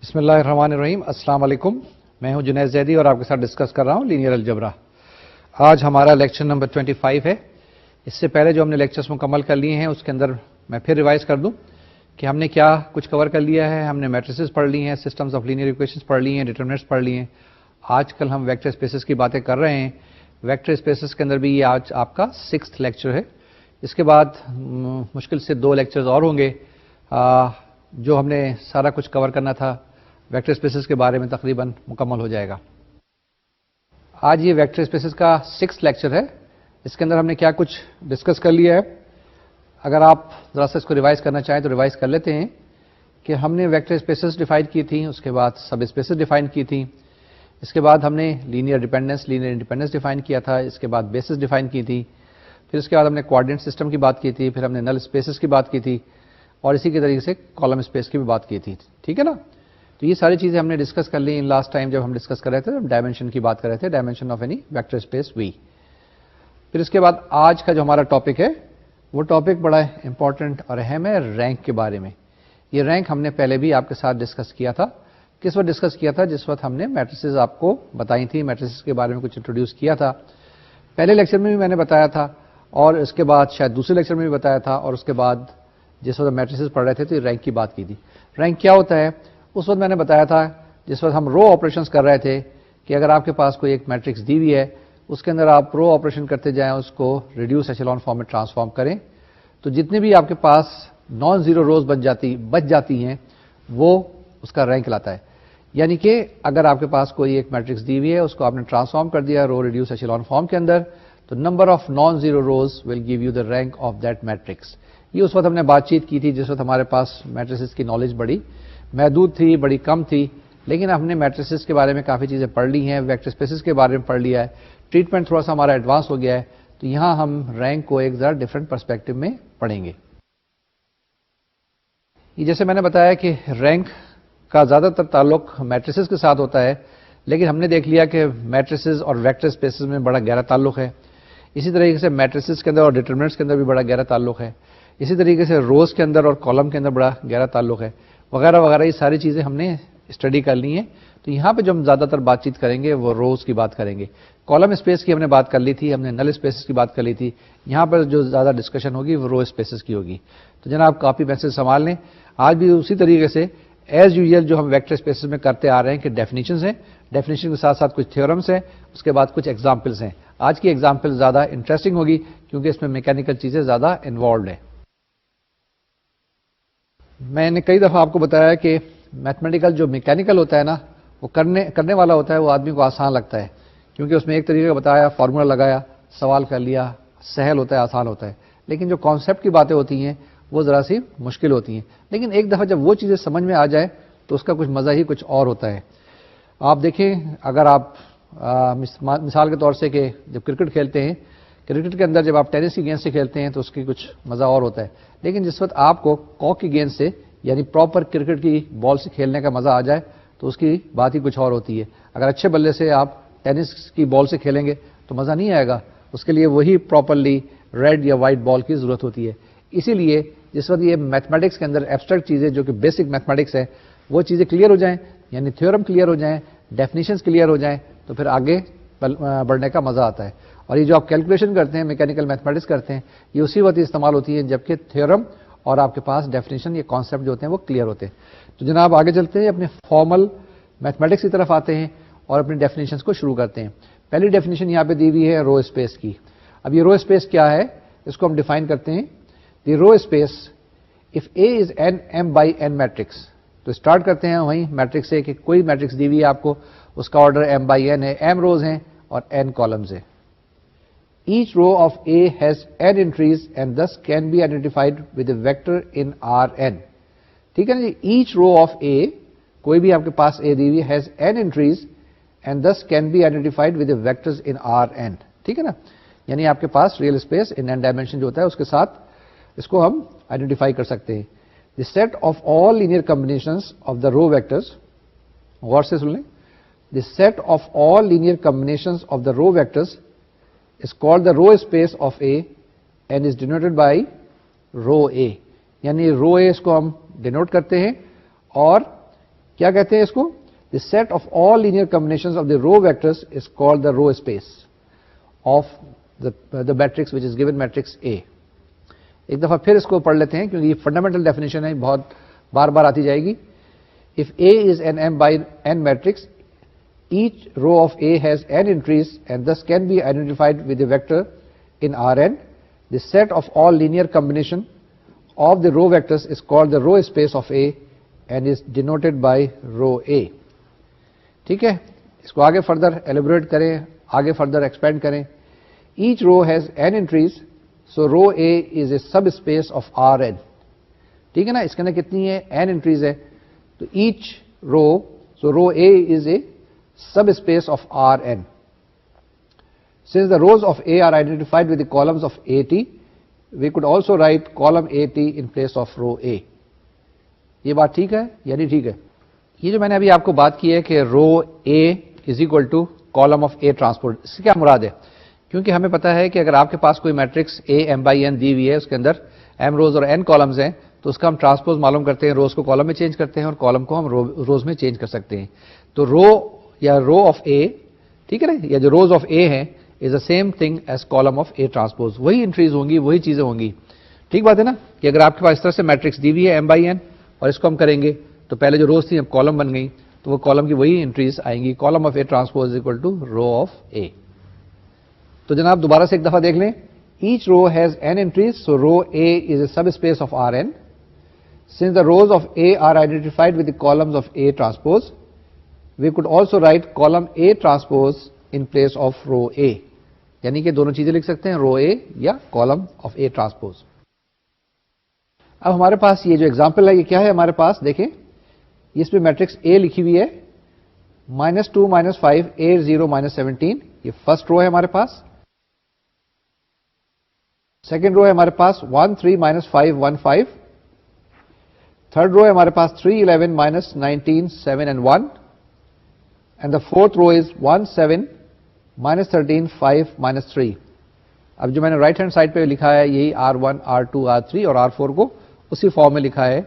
بسم اللہ الرحمن الرحیم. السلام علیکم. میں ہوں جنید زیدی اور آپ کے ساتھ ڈسکس کر رہا ہوں لینئر الجبرا. آج ہمارا لیکچر نمبر 25 ہے. اس سے پہلے جو ہم نے لیکچرز مکمل کر لیے ہیں اس کے اندر میں پھر ریوائز کر دوں کہ ہم نے کیا کچھ کور کر لیا ہے. ہم نے میٹریسز پڑھ لی ہیں, سسٹمز آف لینئر ایکویشنز پڑھ لی ہیں, ڈیٹرمنٹس پڑھ لی ہیں. آج کل ہم ویکٹر اسپیسز کی باتیں کر رہے ہیں. ویکٹر اسپیسز کے اندر بھی یہ آج آپ کا 6th لیکچر ہے. اس کے بعد مشکل سے 2 لیکچرز اور ہوں گے جو ہم نے سارا کچھ کور کرنا تھا ویکٹر اسپیسز کے بارے میں تقریباً مکمل ہو جائے گا. آج یہ ویکٹر اسپیسز کا 6th لیکچر ہے. اس کے اندر ہم نے کیا کچھ ڈسکس کر لیا ہے. اگر آپ ذرا سا اس کو ریوائز کرنا چاہیں تو ریوائز کر لیتے ہیں کہ ہم نے ویکٹر اسپیسز ڈیفائن کی تھیں, اس کے بعد سب اسپیسز ڈیفائن کی تھیں, اس کے بعد ہم نے linear dependence linear independence define کیا تھا, اس کے بعد بیسز ڈیفائن کی تھی, پھر اس کے بعد ہم نے کوآرڈینیٹ سسٹم کی بات کی تھی, پھر ہم نے نل اسپیسز کی بات کی تھی اور اسی کے طریقے سے کالم اسپیس کی بھی بات کی تھی. ٹھیک ہے نا. تو یہ ساری چیزیں ہم نے ڈسکس کر لی لاسٹ ٹائم جب ہم ڈسکس کر رہے تھے ڈائمینشن کی بات کر رہے تھے, dimension of any vector space V. پھر اس کے بعد آج کا جو ہمارا ٹاپک ہے وہ ٹاپک بڑا امپورٹنٹ اور اہم ہے رینک کے بارے میں. یہ رینک ہم نے پہلے بھی آپ کے ساتھ ڈسکس کیا تھا. کس وقت ڈسکس کیا تھا؟ جس وقت ہم نے میٹریسز آپ کو بتائی تھی, میٹریسز کے بارے میں کچھ انٹروڈیوس کیا تھا. پہلے لیکچر میں بھی میں نے بتایا تھا اور اس کے بعد شاید دوسرے لیکچر میں بھی بتایا تھا, اور اس کے بعد جس وقت میٹریسز پڑھ رہے تھے تو رینک کی بات کی تھی. رینک کیا ہوتا ہے اس وقت میں نے بتایا تھا جس وقت ہم رو آپریشنز کر رہے تھے کہ اگر آپ کے پاس کوئی ایک میٹرکس دی ہوئی ہے اس کے اندر آپ رو آپریشن کرتے جائیں, اس کو ریڈیوس ایچلون فارم میں ٹرانسفارم کریں تو جتنے بھی آپ کے پاس نان زیرو روز بچ جاتی ہیں وہ اس کا رینک لاتا ہے. یعنی کہ اگر آپ کے پاس کوئی ایک میٹرکس دی ہوئی ہے اس کو آپ نے ٹرانسفارم کر دیا رو ریڈیوس ایچلون فارم کے اندر تو number of non zero rows will give you the rank of that matrix. یہ اس وقت ہم نے بات چیت کی تھی جس وقت ہمارے پاس میٹریسز کی نالج بڑی محدود تھی, بڑی کم تھی, لیکن ہم نے میٹریسز کے بارے میں کافی چیزیں پڑھ لی ہیں, ویکٹر اسپیسز کے بارے میں پڑھ لیا ہے, ٹریٹمنٹ تھوڑا سا ہمارا ایڈوانس ہو گیا ہے. تو یہاں ہم رینک کو ایک ذرا ڈفرینٹ پرسپیکٹو میں پڑھیں گے. یہ جیسے میں نے بتایا کہ رینک کا زیادہ تر تعلق میٹریسز کے ساتھ ہوتا ہے, لیکن ہم نے دیکھ لیا کہ میٹریسز اور ویکٹر اسپیسز میں بڑا گہرا تعلق ہے. اسی طریقے سے میٹریسز کے اندر اور ڈیٹرمنٹس کے اندر بھی بڑا گہرا تعلق ہے. اسی طریقے سے روز کے اندر اور کالم کے اندر بڑا گہرا تعلق ہے, وغیرہ وغیرہ. یہ ساری چیزیں ہم نے اسٹڈی کر لی ہیں. تو یہاں پہ جو ہم زیادہ تر بات چیت کریں گے وہ روز کی بات کریں گے. کالم اسپیس کی ہم نے بات کر لی تھی, ہم نے نل اسپیسز کی بات کر لی تھی. یہاں پر جو زیادہ ڈسکشن ہوگی وہ رو اسپیسز کی ہوگی. تو جناب کاپی پینسل سنبھال لیں. آج بھی اسی طریقے سے ایز یوزل جو ہم ویکٹر اسپیسز میں کرتے آ رہے ہیں کہ ڈیفینیشنز ہیں, ڈیفینیشن کے ساتھ ساتھ کچھ تھیورمز ہیں, اس کے بعد کچھ ایگزامپلس ہیں. آج کی ایگزامپل زیادہ انٹرسٹنگ ہوگی کیونکہ اس میں میکینیکل چیزیں زیادہ انوالوڈ ہیں. میں نے کئی دفعہ آپ کو بتایا کہ میتھمیٹیکل جو میکینیکل ہوتا ہے نا وہ کرنے والا ہوتا ہے وہ آدمی کو آسان لگتا ہے کیونکہ اس میں ایک طریقے کا بتایا, فارمولا لگایا, سوال کر لیا, سہل ہوتا ہے, آسان ہوتا ہے. لیکن جو کانسیپٹ کی باتیں ہوتی ہیں وہ ذرا سی مشکل ہوتی ہیں. لیکن ایک دفعہ جب وہ چیزیں سمجھ میں آ جائے تو اس کا کچھ مزہ ہی کچھ اور ہوتا ہے. آپ دیکھیں اگر آپ مثال کے طور سے کہ جب کرکٹ کھیلتے ہیں, کرکٹ کے اندر جب آپ ٹینس کی گیند سے کھیلتے ہیں تو اس کی کچھ مزہ اور ہوتا ہے. لیکن جس وقت آپ کو کاک کی گیند سے یعنی پراپر کرکٹ کی بال سے کھیلنے کا مزہ آ جائے تو اس کی بات ہی کچھ اور ہوتی ہے. اگر اچھے بلے سے آپ ٹینس کی بال سے کھیلیں گے تو مزہ نہیں آئے گا, اس کے لیے وہی پراپرلی ریڈ یا وائٹ بال کی ضرورت ہوتی ہے. اسی لیے جس وقت یہ میتھمیٹکس کے اندر ایبسٹریکٹ چیزیں جو کہ بیسک میتھمیٹکس ہے وہ چیزیں کلیئر ہو جائیں, یعنی تھیورم کلیئر ہو جائیں, ڈیفینیشنز کلیئر ہو جائیں تو پھر آگے بڑھنے کا مزہ آتا ہے. اور یہ جو آپ کیلکولیشن کرتے ہیں, میکینیکل میتھمیٹکس کرتے ہیں, یہ اسی وقت استعمال ہوتی ہے جبکہ تھیورم اور آپ کے پاس ڈیفینیشن یا کانسیپٹ جو ہوتے ہیں وہ کلیئر ہوتے ہیں. تو جناب آگے چلتے ہیں, اپنے فارمل میتھمیٹکس کی طرف آتے ہیں اور اپنی ڈیفینیشنز کو شروع کرتے ہیں. پہلی ڈیفینیشن یہاں پہ دی ہوئی ہے رو اسپیس کی. اب یہ رو اسپیس کیا ہے اس کو ہم ڈیفائن کرتے ہیں. The row space of A is an m by n matrix. تو اسٹارٹ کرتے ہیں وہیں میٹرکس سے کہ کوئی میٹرکس دی ہوئی ہے آپ کو, اس کا آرڈر ایم بائی این ہے, ایم روز ہیں اور این کالمز ہیں. Each row of A has n entries and thus can be identified with a vector in Rn. ٹھیک ہے نا جی. Each row of A, کوئی بھی آپ کے پاس A دی ہوئی has n entries and thus can be identified with the vectors in Rn. ٹھیک ہے نا. یعنی آپ کے پاس real space in n dimension جو ہوتا ہے اس کے ساتھ اس کو ہم آئیڈینٹیفائی کر سکتے ہیں. The set of all linear combinations of the row vectors, غور سے سن لیں, the set of all linear combinations of the row vectors is called the row space of A and is denoted by row A. یعنی رو اے اس کو ہم denote کرتے ہیں اور کیا کہتے ہیں اس کو؟ The set of all linear combinations of the row vectors is called the row space of the matrix which is given matrix A. ایک دفعہ پھر اس کو پڑھ لیتے ہیں کیونکہ یہ فنڈامنٹل ڈیفینیشن ہے, بہت بار بار آتی جائے گی. If A is an m by n matrix, each row of A has n entries and thus can be identified with a vector in Rn. The set of all linear combination of the row vectors is called the row space of A and is denoted by row A. ٹھیک ہے, اس کو آگے further elaborate کریں, آگے further expand کریں. Each row has n entries, so row A is a subspace of R n. ٹھیک ہے نا, اس کے اندر کتنی ہے؟ n انٹریز ہے. تو each row, so row A is a subspace of R n. Since the rows of A are identified with the columns of AT, we could also write column AT in place of row A. یہ بات ٹھیک ہے یا نہیں ٹھیک ہے؟ یہ جو میں نے ابھی آپ کو بات کی ہے کہ row A is equal to column of A transpose, اس سے کیا مراد ہے؟ کیونکہ ہمیں پتا ہے کہ اگر آپ کے پاس کوئی matrix A m by n دی ہوئی ہے, اس کے اندر m روز اور n کالمز ہیں, تو اس کا ہم ٹرانسپوز معلوم کرتے ہیں, روز کو کالم میں چینج کرتے ہیں اور کالم کو ہم روز میں چینج کر سکتے ہیں. تو رو یا رو آف A, ٹھیک ہے نا, یا جو روز آف A ہیں is the same thing as column of A transpose. وہی انٹریز ہوں گی, وہی چیزیں ہوں گی. ٹھیک بات ہے نا, کہ اگر آپ کے پاس اس طرح سے میٹرکس دی ہوئی ہے m بائی n اور اس کو ہم کریں گے تو پہلے جو روز تھیں اب کالم بن گئی, تو وہ کالم کی وہی انٹریز آئیں گی. Column of A transpose equal to row of A. تو جناب دوبارہ سے ایک دفعہ دیکھ لیں. Each row has n entries, so row A is a subspace of R n. Since the rows of A are identified with the columns of A transpose, we could also write column A transpose in place of row A. یعنی کہ دونوں چیزیں لکھ سکتے ہیں, رو A یا column of A transpose. اب ہمارے پاس یہ جو ایگزامپل ہے یہ کیا ہے ہمارے پاس, دیکھیں اس پہ میٹرکس A لکھی ہوئی ہے, -2 -5 8 0 -17. یہ فرسٹ رو ہے ہمارے پاس. سیکنڈ رو ہے ہمارے پاس 1 3 -5 1 5. تھرڈ رو ہے ہمارے پاس 3 11 -19 7 and 1. And the fourth row is 1 7 -13 5 -3. اب جو میں نے رائٹ ہینڈ سائڈ پہ لکھا ہے یہی R1 R2 R3 اور R4 کو اسی فارم میں لکھا ہے,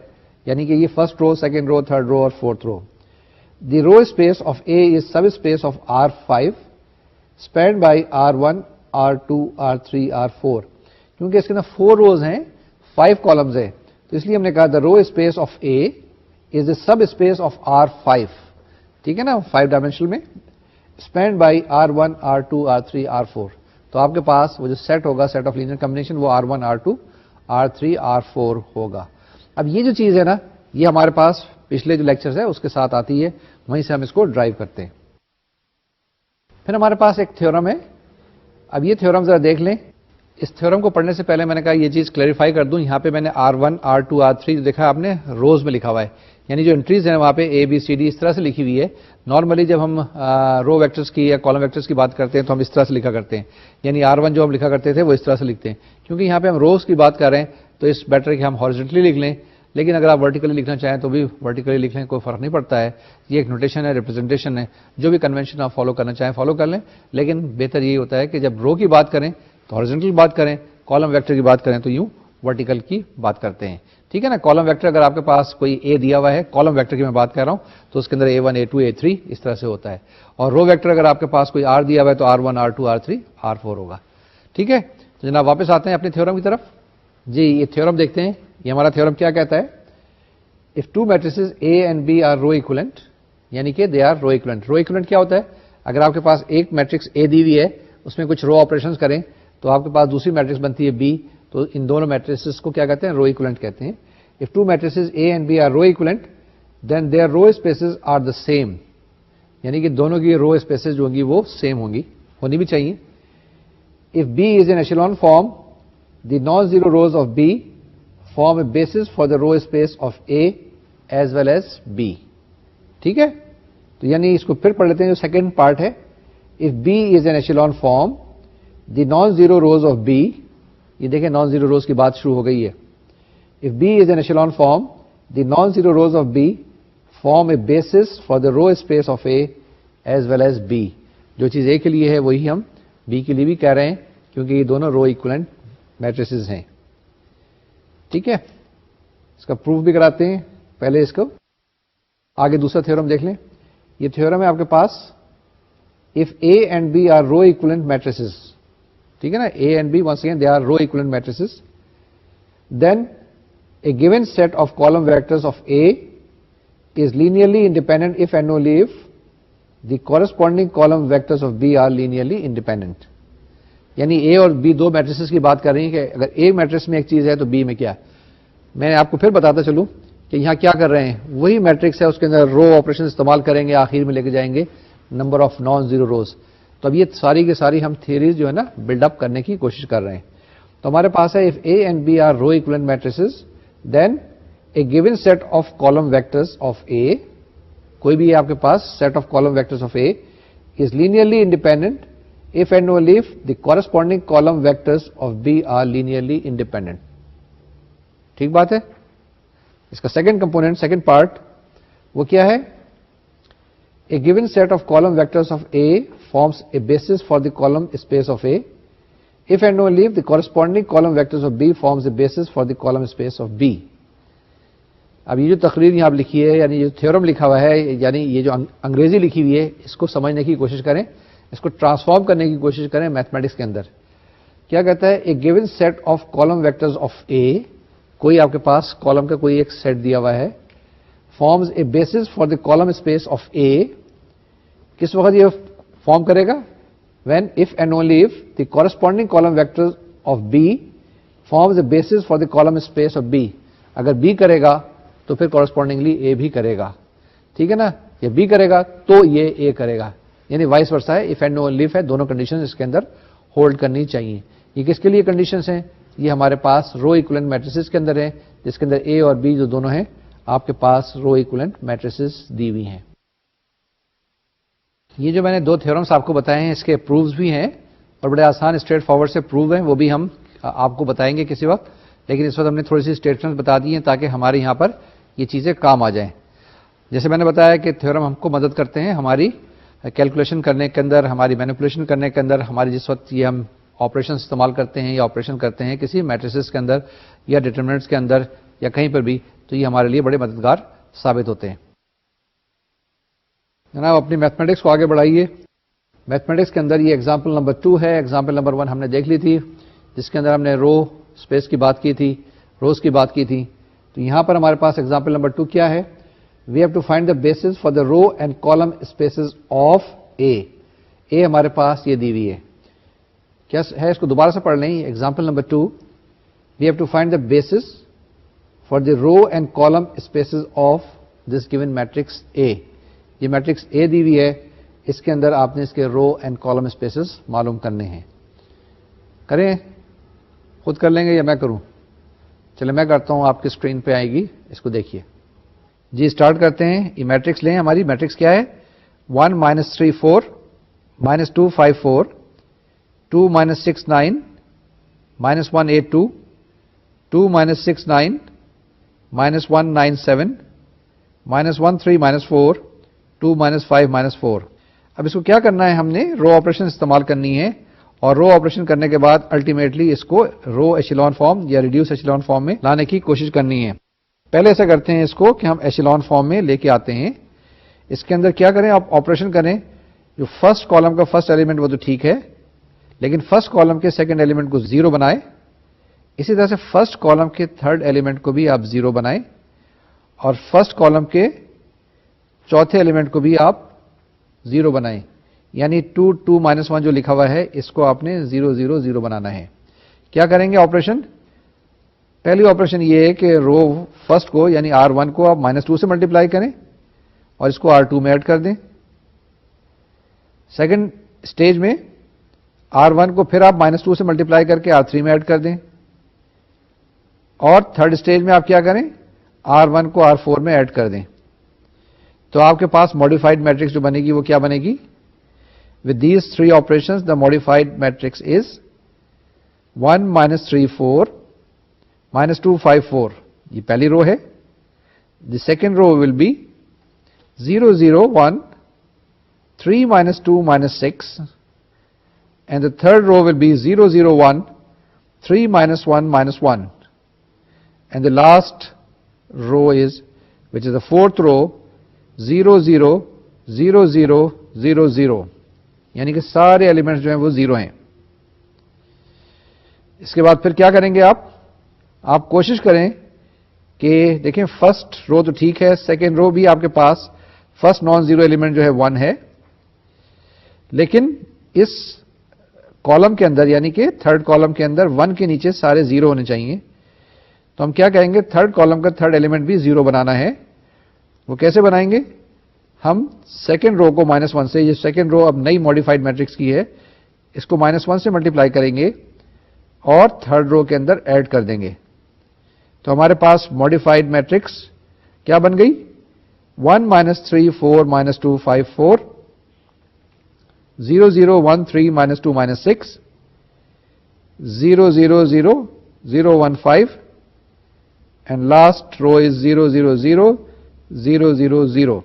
یعنی کہ یہ first row, second row, third row اور fourth row. The row space of A is subspace of R5 spanned by R1 R2 R3 R4. کیونکہ اس کے اندر 4 روز ہیں, 5 کالمز ہیں, تو اس لیے ہم نے کہا the row space of A is a subspace of R5. ٹھیک ہے نا, 5 ڈائمینشنل میں, spend by R1 R2 R3 R4. تو آپ کے پاس وہ جو سیٹ ہوگا, سیٹ آف لینئر کمبینیشن, وہ R1 R2 R3 R4 ہوگا. اب یہ جو چیز ہے نا, یہ ہمارے پاس پچھلے جو لیکچرز ہے اس کے ساتھ آتی ہے, وہیں سے ہم اس کو ڈرائیو کرتے ہیں. پھر ہمارے پاس ایک تھیورم ہے. اب یہ تھیورم ذرا دیکھ لیں. اس تھیورم کو پڑھنے سے پہلے میں نے کہا یہ چیز کلیریفائی کر دوں. یہاں پہ میں نے R1 R2 R3 جو دیکھا آپ نے روز میں لکھا ہوا ہے, یعنی جو انٹریز ہیں وہاں پہ A B C D اس طرح سے لکھی ہوئی ہے. نارملی جب ہم رو ویکٹرز کی یا کالم ویکٹرز کی بات کرتے ہیں تو ہم اس طرح سے لکھا کرتے ہیں, یعنی R1 جو ہم لکھا کرتے تھے وہ اس طرح سے لکھتے ہیں. کیونکہ یہاں پہ ہم روز کی بات کر رہے ہیں تو اس بیٹر کہ ہم ہارزنٹلی لکھ لیں, لیکن اگر آپ ورٹیکلی لکھنا چاہیں تو بھی ورٹیکلی لکھ لیں, کوئی فرق نہیں پڑتا ہے. یہ ایک نوٹیشن ہے, ریپرزنٹیشن ہے, جو بھی کنونشن آپ فالو کرنا چاہیں فالو کر لیں. لیکن بہتر یہی ہوتا ہے کہ جب رو کی بات کریں تو ہارزنٹل بات کریں, کالم ویکٹر کی بات کریں تو یوں ورٹیکل کی بات کرتے ہیں. ٹھیک ہے نا. کالم ویکٹر اگر آپ کے پاس کوئی A دیا ہوا ہے, کالم ویکٹر کی میں بات کر رہا ہوں, تو اس کے اندر A1 A2 A3 اس طرح سے ہوتا ہے. اور رو ویکٹر اگر آپ کے پاس کوئی R دیا ہوا ہے تو R1 R2 R3 R4 ہوگا. ٹھیک ہے. تو جناب واپس آتے ہیں اپنے تھیورم کی طرف. جی یہ تھیورم دیکھتے ہیں. یہ ہمارا تھیورم کیا کہتا ہے؟ If two matrices A and B are row equivalent, یعنی کہ they are row equivalent. Row equivalent کیا ہوتا ہے؟ اگر آپ کے پاس ایک میٹرکس A دی ہوئی ہے, اس میں کچھ رو آپریشنز کریں تو آپ کے پاس دوسری میٹرکس بنتی ہے B, تو ان دونوں میٹریسز کو کیا کہتے ہیں؟ رو ایکویلنٹ کہتے ہیں. If two matrices A and B are row equivalent, then their row spaces are the same. یعنی کہ دونوں کی رو اسپیسز جو ہوں گی وہ سیم ہوں گی, ہونی بھی چاہیے. If B is in echelon form, the non-zero rows of B form a basis for the row space of A as well as B. ٹھیک ہے. تو یعنی اس کو پھر پڑھ لیتے ہیں, جو سیکنڈ پارٹ ہے. If B is in echelon form, the non-zero rows of B, یہ دیکھیں نان زیرو روز کی بات شروع ہو گئی ہے. If B is an echelon form, the non-zero rows of B form a basis for the row space of A as well as B. جو چیز A کے لیے ہے وہی ہم B کے لیے بھی کہہ رہے ہیں, کیونکہ یہ دونوں رو ایکویلنٹ میٹریسز ہیں. ٹھیک ہے. اس کا پروف بھی کراتے ہیں. پہلے اس کو آگے دوسرا تھیورم دیکھ لیں. یہ تھیورم ہے آپ کے پاس, if A and B are row equivalent matrices, ٹھیک ہے نا, A and B once again they are row equivalent matrices, then a given set of column vectors of A is linearly independent if and only if the corresponding column vectors of B are linearly independent. یعنی A اور B دو matrices کی بات کر رہی ہیں کہ اگر A matrix میں ایک چیز ہے تو B میں کیا. میں آپ کو پھر بتاتا چلوں کہ یہاں کیا کر رہے ہیں, وہی میٹرکس ہے, اس کے اندر رو آپریشن استعمال کریں گے, آخر میں لے کے جائیں گے number of non zero rows. تو اب یہ ساری کی ساری ہم تھیوریز جو ہے نا بلڈ اپ کرنے کی کوشش کر رہے ہیں. تو ہمارے پاس ہے if A and B are row equivalent matrices then a given set of column vectors of A, کوئی بھی ہے آپ کے پاس set of column vectors of A is linearly independent if and only if the corresponding column vectors of B are linearly independent. ٹھیک بات ہے. اس کا second component, second part وہ کیا ہے, a given set of column vectors of A forms a basis for the column space of A if and only if the corresponding column vectors of B forms a basis for the column space of B. اب یہ جو تقریر یہاں لکھی ہے, یعنی جو theorem لکھا ہوا ہے, یعنی یہ جو انگریزی لکھی ہوئی ہے, اس کو سمجھنے کی کوشش کریں, اس کو ٹرانسفارم کرنے کی کوشش کریں میتھمیٹکس کے اندر. کیا کہتا ہے, a given set of column vectors of A, کوئی آپ کے پاس کالم کا کوئی ایک سیٹ دیا ہوا ہے, forms a basis for the column space of A. کس وقت یہ فارم کرے گا, when if and only if the corresponding column vector of B forms a basis for the column space of B. اگر B کرے گا تو پھر کورسپونڈنگلی اے بھی کرے گا, ٹھیک ہے نا. یہ بی کرے گا تو یہ اے کرے گا, یعنی وائس ورسا ہے, اف اینڈ اونلی اف ہے, دونوں کنڈیشن اس کے اندر ہولڈ کرنی چاہیے. یہ کس کے لیے کنڈیشنز ہیں, یہ ہمارے پاس رو ایکولنٹ میٹریسز کے اندر ہے, جس کے اندر اے اور بی جو دونوں ہیں آپ کے پاس رو ایکولنٹ میٹریسز دی ہوئی ہیں. یہ جو میں نے دو تھیورمس آپ کو بتائے ہیں, اس کے پروفز بھی ہیں اور بڑے آسان اسٹریٹ فارورڈ سے پروو ہیں, وہ بھی ہم آپ کو بتائیں گے کسی وقت. لیکن اس وقت ہم نے تھوڑی سی اسٹیٹمنٹ بتا دی ہیں تاکہ ہمارے یہاں پر یہ چیزیں کام آ جائیں. جیسے میں نے بتایا کہ تھیورم ہم کو مدد کرتے ہیں ہماری کیلکولیشن کرنے کے اندر, ہماری مینیپولیشن کرنے کے اندر, ہماری جس وقت یہ ہم آپریشن استعمال کرتے ہیں یا آپریشن کرتے ہیں کسی میٹریسز کے اندر یا ڈیٹرمنٹس کے اندر یا کہیں پر بھی, تو یہ ہمارے لیے بڑے مددگار ثابت ہوتے ہیں. جناب اپنی میتھمیٹکس کو آگے بڑھائیے. میتھمیٹکس کے اندر یہ ایگزامپل نمبر 2 ہے. ایگزامپل نمبر 1 ہم نے دیکھ لی تھی, جس کے اندر ہم نے رو اسپیس کی بات کی تھی, روز کی بات کی تھی. تو یہاں پر ہمارے پاس ایگزامپل نمبر 2 کیا ہے, we have to find the basis for the row and column spaces of A. A ہمارے پاس یہ دی ہوئی ہے, کیا ہے, اس کو دوبارہ سے پڑھ لیں. Example number 2, we have to find the basis for the row and column spaces of this given matrix A. یہ میٹرکس اے دی ہوئی ہے, اس کے اندر آپ نے اس کے رو اینڈ کالم اسپیسز معلوم کرنے ہیں. کریں, خود کر لیں گے یا میں کروں؟ چلے میں کرتا ہوں, آپ کی اسکرین پہ آئے گی, اس کو دیکھیے. جی اسٹارٹ کرتے ہیں. یہ میٹرکس لیں, ہماری میٹرکس کیا ہے, 1 -3 4 -2 5 4 2 -6 9 -1 8 2 2 -6 9 -1 9 7 -1 3 -4 2 -5 -4. اب اس کو کیا کرنا ہے, ہم نے رو آپریشن استعمال کرنی ہے, اور رو آپریشن کرنے کے بعد الٹیمیٹلی اس کو رو ایشیلون فارم یا ریڈیوس ایشیلون فارم میں لانے کی کوشش کرنی ہے. پہلے ایسا کرتے ہیں اس کو کہ ہم ایشیلون فارم میں لے کے آتے ہیں. اس کے اندر کیا کریں, آپ آپریشن کریں. جو فرسٹ کالم کا فرسٹ ایلیمنٹ وہ تو ٹھیک ہے, لیکن فرسٹ کالم کے سیکنڈ ایلیمنٹ کو 0 بنائیں. اسی طرح سے فرسٹ کالم کے تھرڈ ایلیمنٹ کو بھی آپ 0 بنائیں, اور فرسٹ کالم کے چوتھے ایلیمنٹ کو بھی آپ 0 بنائیں. یعنی 2 2 -1 جو لکھا ہوا ہے اس کو آپ نے 0 0 0 بنانا ہے. کیا کریں گے آپریشن, پہلی آپریشن یہ ہے کہ رو فرسٹ کو یعنی R1 کو آپ -2 سے ملٹیپلائی کریں اور اس کو R2 میں ایڈ کر دیں. سیکنڈ اسٹیج میں R1 کو پھر آپ -2 سے ملٹیپلائی کر کے R3 میں ایڈ کر دیں, اور تھرڈ اسٹیج میں آپ کیا کریں, R1 کو R4 میں ایڈ کر دیں. تو آپ کے پاس ماڈیفائڈ میٹرکس جو بنے گی وہ کیا بنے گی, with these 3 operations the modified matrix is 1 -3 4 -2 5 4. یہ پہلی رو ہے. The second row will be 0 0 1 3 -2 -6, and the third row will be 0 0 1 3 -1 -1, and the last row is, which is the fourth row, 0 0 0 0 0 0 یعنی کہ سارے ایلیمنٹس جو ہیں وہ 0 ہیں. اس کے بعد پھر کیا کریں گے آپ کوشش کریں کہ دیکھیں فرسٹ رو تو ٹھیک ہے, سیکنڈ رو بھی آپ کے پاس فرسٹ نان زیرو ایلیمنٹ جو ہے 1 ہے, لیکن اس کالم کے اندر یعنی کہ تھرڈ کالم کے اندر 1 کے نیچے سارے 0 ہونے چاہیے. تو ہم کیا کہیں گے, تھرڈ کالم کا تھرڈ ایلیمنٹ بھی 0 بنانا ہے. وہ کیسے بنائیں گے, ہم سیکنڈ رو کو -1 سے, یہ سیکنڈ رو اب نئی ماڈیفائڈ میٹرکس کی ہے, اس کو -1 سے ملٹیپلائی کریں گے اور تھرڈ رو کے اندر ایڈ کر دیں گے. تو ہمارے پاس ماڈیفائڈ میٹرکس کیا بن گئی, 1 -3 4 -2 5 4 0 0 1 3 -2 -6 0 0 0 0 1 5 and last row is 0 0 0 0 0 0.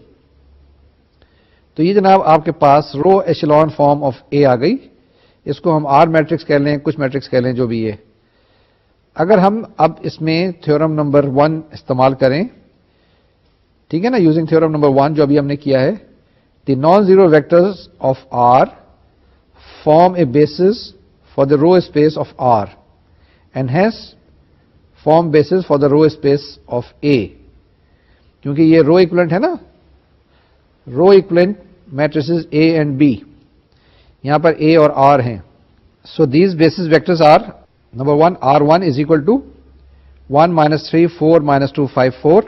تو یہ جناب آپ کے پاس رو ایشلون فارم آف اے آ گئی. اس کو ہم آر میٹرکس کہہ لیں, کچھ میٹرکس کہہ لیں, جو بھی ہے. اگر ہم اب اس میں تھیورم نمبر 1 استعمال کریں, ٹھیک ہے نا, یوزنگ تھیورم نمبر 1 جو ابھی ہم نے کیا ہے, the non zero vectors of R form a basis for the row space of R and hence form basis for the row space of A. کیونکہ یہ رو ایکولنٹ ہے نا, row equivalent matrices A and B, یہاں پر A اور R ہیں. So these basis vectors are number 1 R1 is equal to 1 -3 4 -2 5 4,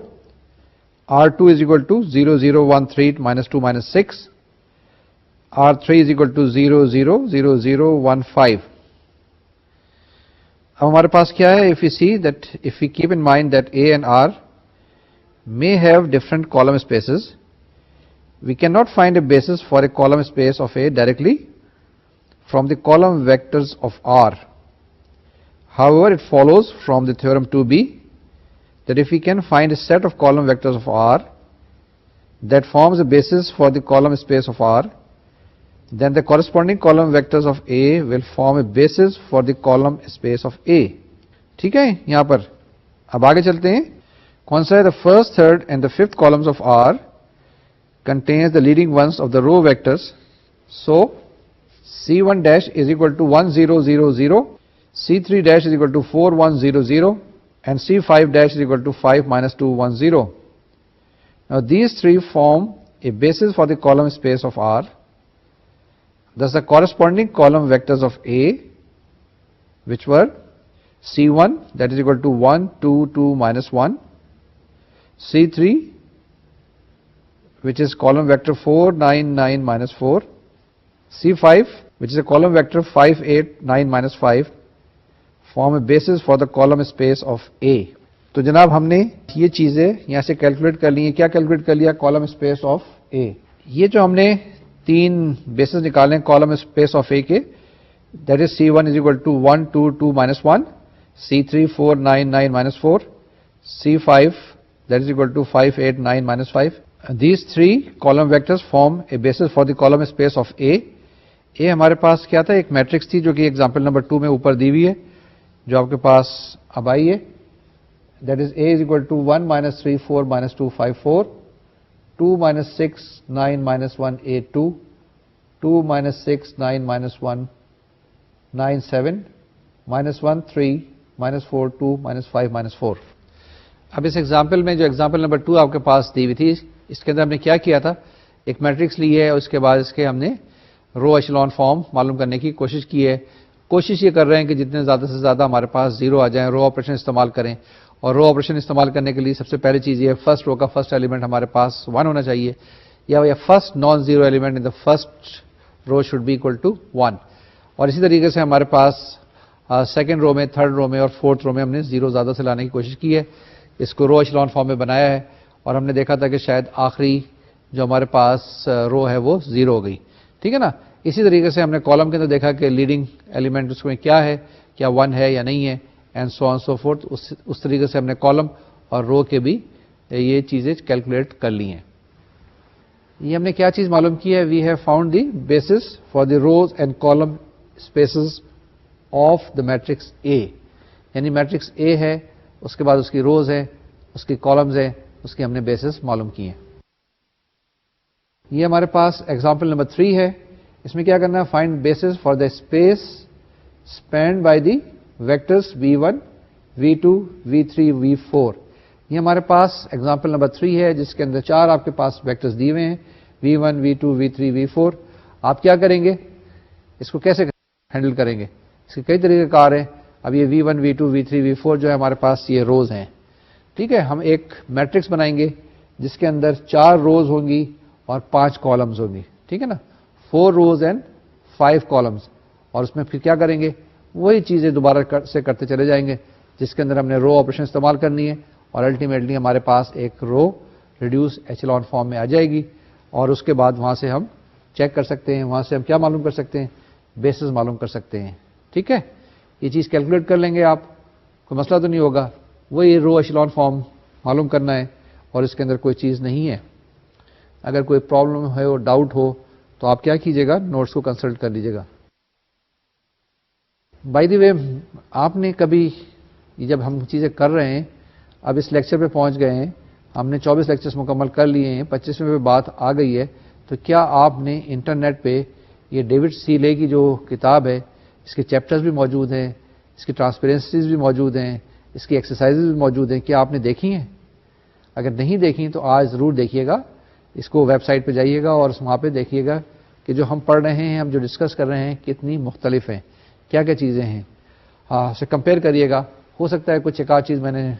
R2 is equal to 0 0 1 3 -2 -6, R3 is equal to 0 0 0 0 1 5. اب ہمارے پاس کیا ہے, if we see that if we keep in mind that A and R may have different column spaces, we cannot find a basis for a column space of A directly from the column vectors of R. However, it follows from the theorem 2b that if we can find a set of column vectors of R that forms a basis for the column space of R, then the corresponding column vectors of A will form a basis for the column space of A. ٹھیک ہے, یہاں پر اب آگے چلتے ہیں. کون سا ہے, the first, third and the fifth columns of R contains the leading ones of the row vectors. So C1 dash is equal to 1 0 0 0, C3 dash is equal to 4 1 0 0 and C5 dash is equal to 5 -2 1 0. Now these three form a basis for the column space of R. Thus the corresponding column vectors of A, which were C1 that is equal to 1 2 2 -1, C3 which is column vector 4 9 9 -4, C5 which is a column vector 5 8 9 -5 form a basis for the column space of A. تو جناب ہم نے یہ چیزیں یہاں سے calculate کر لی ہیں. کیا کیلکولیٹ کر لیا, کالم اسپیس آف اے. یہ جو ہم نے 3 بیسز نکالے کالم اسپیس آف اے کے, that is C1 is equal to 1 2 2 -1, C3 4 9 9 -4, C5 that is equal to 5 8 9 -5. These 3 column vectors form a basis for the column space of A. اے ہمارے پاس کیا تھا, ایک میٹرکس تھی جو کہ ایگزامپل نمبر 2 میں اوپر دی ہوئی ہے, جو آپ کے پاس اب آئی ہے. That is A is equal to 1 -3 4 -2 5 4, 2 -6 9 -1 8 2, 2 -6 9 -1 9 7, -1 3 -4 2 -5 -4. اب اس ایگزامپل میں جو ایگزامپل نمبر 2 آپ کے پاس دی ہوئی تھی, اس کے اندر ہم نے کیا کیا تھا, ایک میٹرکس لی ہے اور اس کے بعد اس کے ہم نے رو ایشلون فارم معلوم کرنے کی کوشش کی ہے. کوشش یہ کر رہے ہیں کہ جتنے زیادہ سے زیادہ ہمارے پاس 0 آ جائیں, رو آپریشن استعمال کریں. اور رو آپریشن استعمال کرنے کے لیے سب سے پہلی چیز یہ, فرسٹ رو کا فرسٹ ایلیمنٹ ہمارے پاس 1 ہونا چاہیے, یا first non zero element in the first row should be equal to 1. اور اسی طریقے سے ہمارے پاس سیکنڈ رو میں, تھرڈ رو میں اور فورتھ رو میں ہم نے 0 زیادہ سے لانے کی کوشش کی ہے. اس کو رو ایشلون فارم میں بنایا ہے اور ہم نے دیکھا تھا کہ شاید آخری جو ہمارے پاس رو ہے وہ 0 ہو گئی. ٹھیک ہے نا. اسی طریقے سے ہم نے کالم کے اندر دیکھا کہ لیڈنگ ایلیمنٹ اس میں کیا ہے, کیا 1 ہے یا نہیں ہے, and so on so forth. اس طریقے سے ہم نے کالم اور رو کے بھی یہ چیزیں کیلکولیٹ کر لی ہیں. یہ ہم نے کیا چیز معلوم کی ہے, we have found the basis for the rows and column spaces of the matrix A. یعنی میٹرکس اے ہے, اس کے بعد اس کی روز ہے, اس کی کالمز ہیں, اس کی ہم نے بیسس معلوم کی ہیں. یہ ہمارے پاس ایگزامپل نمبر 3 ہے. اس میں کیا کرنا ہے؟ Find bases for the space spanned by the vectors V1 V2 V3 V4. یہ ہمارے پاس ایگزامپل نمبر 3 ہے جس کے اندر 4 آپ کے پاس ویکٹرز دیے ہوئے ہیں V1 V2 V3 V4. آپ کیا کریں گے؟ اس کو کیسے ہینڈل کریں گے؟ اس کے کئی طریقہ کار ہیں. اب یہ V1 V2 V3 V4 جو ہے ہمارے پاس یہ روز ہیں. ٹھیک ہے، ہم ایک میٹرکس بنائیں گے جس کے اندر 4 روز ہوں گی اور 5 کالمز ہوں گی. ٹھیک ہے نا، 4 روز اینڈ 5 کالمز. اور اس میں پھر کیا کریں گے؟ وہی چیزیں دوبارہ سے کرتے چلے جائیں گے جس کے اندر ہم نے رو آپریشن استعمال کرنی ہے اور الٹیمیٹلی ہمارے پاس ایک رو ریڈیوس ایچلون فارم میں آ جائے گی. اور اس کے بعد وہاں سے ہم چیک کر سکتے ہیں، وہاں سے ہم کیا معلوم کر سکتے ہیں؟ بیسز معلوم کر سکتے ہیں. ٹھیک ہے، یہ چیز کیلکولیٹ کر لیں گے آپ، کوئی مسئلہ تو نہیں ہوگا. وہی رو ایچلون فارم معلوم کرنا ہے اور اس کے اندر کوئی چیز نہیں ہے. اگر کوئی پرابلم ہے اور ڈاؤٹ ہو تو آپ کیا کیجیے گا؟ نوٹس کو کنسلٹ کر لیجیے گا. بائی دی وے، آپ نے کبھی جب ہم چیزیں کر رہے ہیں، اب اس لیکچر پہ پہنچ گئے ہیں، ہم نے 24 لیکچرز مکمل کر لیے ہیں، 25ویں پہ بات آ گئی ہے، تو کیا آپ نے انٹرنیٹ پہ یہ ڈیوڈ سی لے کی جو کتاب ہے، اس کے چیپٹرز بھی موجود ہیں، اس کی ٹرانسپیرنسیز بھی موجود ہیں، اس کی ایکسرسائزز بھی موجود ہیں، کیا آپ نے دیکھی ہیں؟ اگر نہیں دیکھی تو آج ضرور دیکھیے گا. اس کو ویب سائٹ پہ جائیے گا اور وہاں پہ دیکھیے گا کہ جو ہم پڑھ رہے ہیں، ہم جو ڈسکس کر رہے ہیں، کتنی مختلف ہیں، کیا کیا چیزیں ہیں. اسے کمپیئر کریے گا. ہو سکتا ہے کچھ ایک آدھ چیز میں نے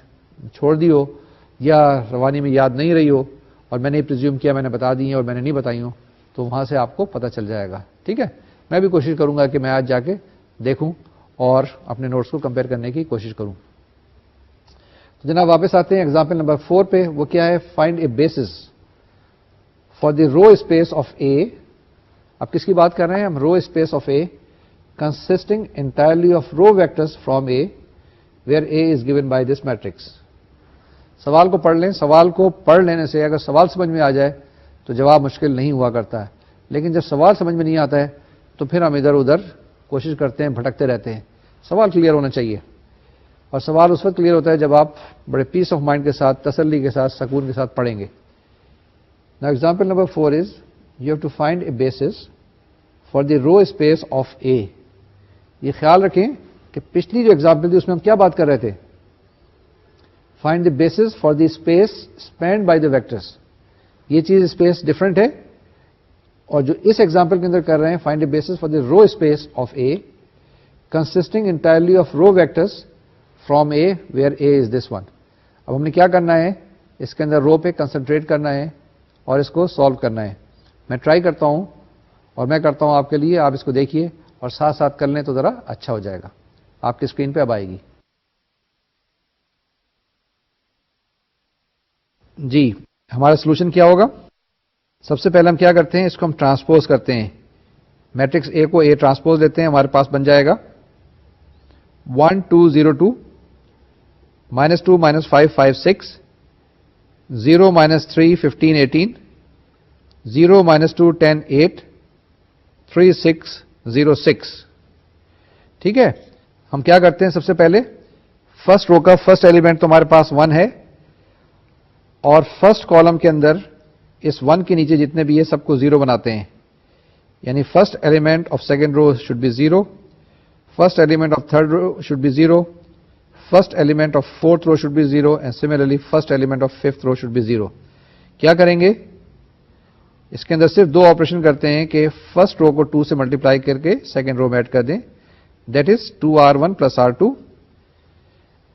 چھوڑ دی ہو یا روانی میں یاد نہیں رہی ہو اور میں نے پریزیوم کیا میں نے بتا دی ہیں اور میں نے نہیں بتائی ہوں، تو وہاں سے آپ کو پتہ چل جائے گا. ٹھیک ہے، میں بھی کوشش کروں گا کہ میں آج جا کے دیکھوں اور اپنے نوٹس کو کمپیئر کرنے کی کوشش کروں. تو جناب واپس آتے ہیں ایگزامپل نمبر 4 پہ. وہ کیا ہے؟ Find a basis for the row space of A. اب کس کی بات کر رہے ہیں ہم؟ Row space of A consisting entirely of row vectors from A, where A is given by this matrix. سوال کو پڑھ لیں. سوال کو پڑھ لینے سے اگر سوال سمجھ میں آ جائے تو جواب مشکل نہیں ہوا کرتا ہے، لیکن جب سوال سمجھ میں نہیں آتا ہے تو پھر ہم ادھر ادھر کوشش کرتے ہیں، بھٹکتے رہتے ہیں. سوال کلیئر ہونا چاہیے، اور سوال اس وقت کلیئر ہوتا ہے جب آپ بڑے پیس آف مائنڈ کے ساتھ، تسلی کے ساتھ، سکون کے ساتھ پڑھیں گے. Now example number 4 is you have to find a basis for the row space of A. یہ خیال رکھیں کہ پچھلی جو ایگزامپل تھی اس میں ہم کیا بات کر رہے تھے؟ Find the basis for the space spanned by the vectors. یہ چیز اسپیس ڈفرنٹ ہے، اور جو اس ایگزامپل کے اندر کر رہے ہیں find the basis for the row space of a consisting entirely of row vectors from a where a is this one. اب ہم نے کیا کرنا ہے؟ اس کے اندر رو پہ کنسنٹریٹ کرنا ہے اور اس کو سالو کرنا ہے. میں ٹرائی کرتا ہوں اور میں کرتا ہوں آپ کے لیے، آپ اس کو دیکھیے اور ساتھ ساتھ کر لیں تو ذرا اچھا ہو جائے گا. آپ کی اسکرین پہ اب آئے گی. جی، ہمارا سولوشن کیا ہوگا؟ سب سے پہلے ہم کیا کرتے ہیں؟ اس کو ہم ٹرانسپوز کرتے ہیں. میٹرکس اے کو اے ٹرانسپوز لیتے ہیں، ہمارے پاس بن جائے گا 1 2 0 2 -2 -5 5 6 0 -3 15 18 0 -2 10 8 3 6 0 6. ٹھیک ہے، ہم کیا کرتے ہیں؟ سب سے پہلے فرسٹ رو کا فرسٹ ایلیمنٹ تو ہمارے پاس 1 ہے، اور فرسٹ کالم کے اندر اس 1 کے نیچے جتنے بھی ہے سب کو 0 بناتے ہیں. یعنی first element of second row should be 0، first element of third row should be 0، first element of fourth row should be 0، and similarly first element of fifth row should be 0. کیا کریں گے؟ اس کے اندر صرف 2 آپریشن کرتے ہیں کہ first row کو 2 سے ملٹیپلائی کر کے سیکنڈ رو میں ایڈ کر دیں، that is 2r1 + r2،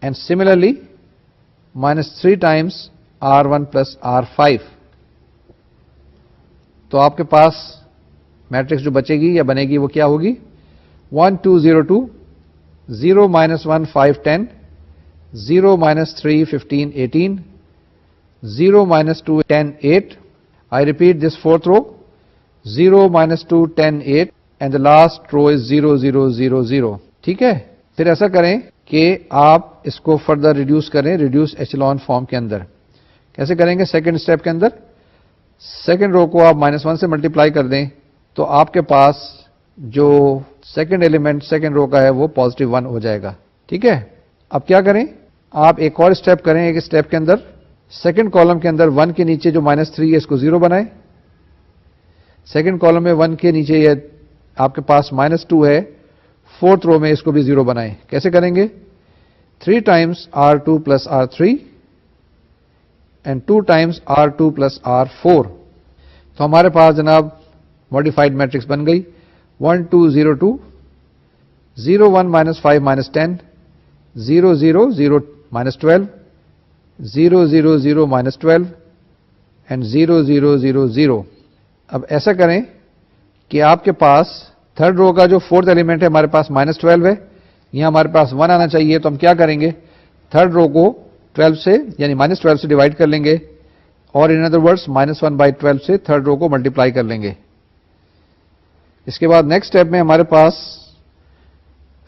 and similarly -3 Times r1 + r5. تو آپ کے پاس میٹرکس جو بچے گی یا بنے گی وہ کیا ہوگی؟ 1 2 0 2 0 -1 5 10 0 -3 15 18 0 -2 10 8. I repeat this fourth row 0 -2 10 8 and the last row is 0 0 0 0. ٹھیک ہے، پھر ایسا کریں کہ آپ اس کو فردر ریڈیوس کریں ریڈیوس ایچلون فارم کے اندر. کیسے کریں گے؟ سیکنڈ اسٹیپ کے اندر سیکنڈ رو کو آپ -1 سے ملٹیپلائی کر دیں تو آپ کے پاس جو سیکنڈ ایلیمنٹ سیکنڈ رو کا ہے وہ +1 ہو جائے گا. ٹھیک ہے، اب کیا کریں؟ آپ ایک اور اسٹیپ کریں. ایک اسٹیپ کے اندر سیکنڈ کالم کے اندر 1 کے نیچے جو -3 ہے اس کو 0 بنائیں، سیکنڈ کالم میں 1 کے نیچے یہ آپ کے پاس -2 ہے. فورتھ رو میں اس کو بھی 0 بنائیں. کیسے کریں گے؟ 3 times R2 plus R3 and 2 times R2 plus R4. تو ہمارے پاس جناب ماڈیفائڈ میٹرکس بن گئی. 1 2 0 2 0 1 -5 -10 0 0 0 -12 0 0 0 -12 اینڈ 0 0 0 0. اب ایسا کریں کہ آپ کے پاس تھرڈ رو کا جو فورتھ ایلیمنٹ ہے ہمارے پاس -12 ہے. یہاں ہمارے پاس 1 آنا چاہیے. تو ہم کیا کریں گے؟ تھرڈ رو کو 12 سے یعنی -12 سے ڈیوائڈ کر لیں گے اور ان ادر ورڈس -1/12 سے تھرڈ رو کو ملٹیپلائی کر لیں گے. اس کے بعد نیکسٹ اسٹیپ میں ہمارے پاس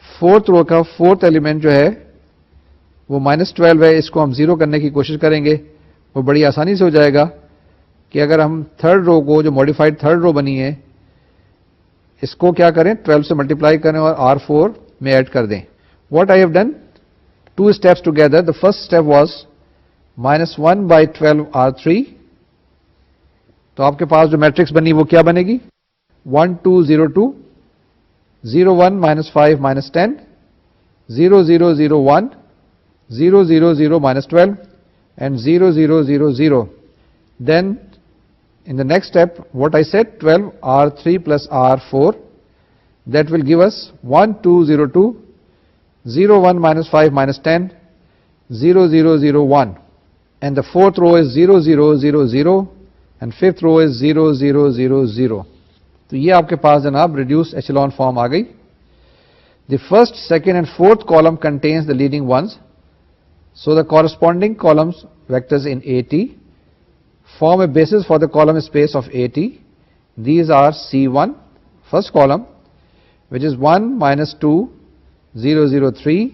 فورتھ رو کا فورتھ ایلیمنٹ جو ہے وہ -12 ہے. اس کو ہم 0 کرنے کی کوشش کریں گے. وہ بڑی آسانی سے ہو جائے گا کہ اگر ہم تھرڈ رو کو جو ماڈیفائڈ تھرڈ رو بنی ہے اس کو کیا کریں؟ 12 سے ملٹیپلائی کریں اور R4 میں ایڈ کر دیں. What I have done 2 steps together. The first step was -1/12 R3. تو آپ کے پاس جو میٹرکس بنی وہ کیا بنے گی؟ 1 2 0 2 0 1 -5 -10 0 0 0 1 0 0 0 -12 and 0 0 0 0. Then in the next step what I said 12 R3 plus R4, that will give us 1 2 0 2 0 1 -5 -10 0 0 0 1 and the fourth row is 0 0 0 0 and fifth row is 0 0 0 0. تو یہ آپ کے پاس جناب ریڈیوس ایچلون فارم آ گئی. The first, second and fourth column contains the leading ones. So the corresponding columns vectors in AT form a basis for the column space of AT. These are C1, first column, which is 1 -2 0 0 3.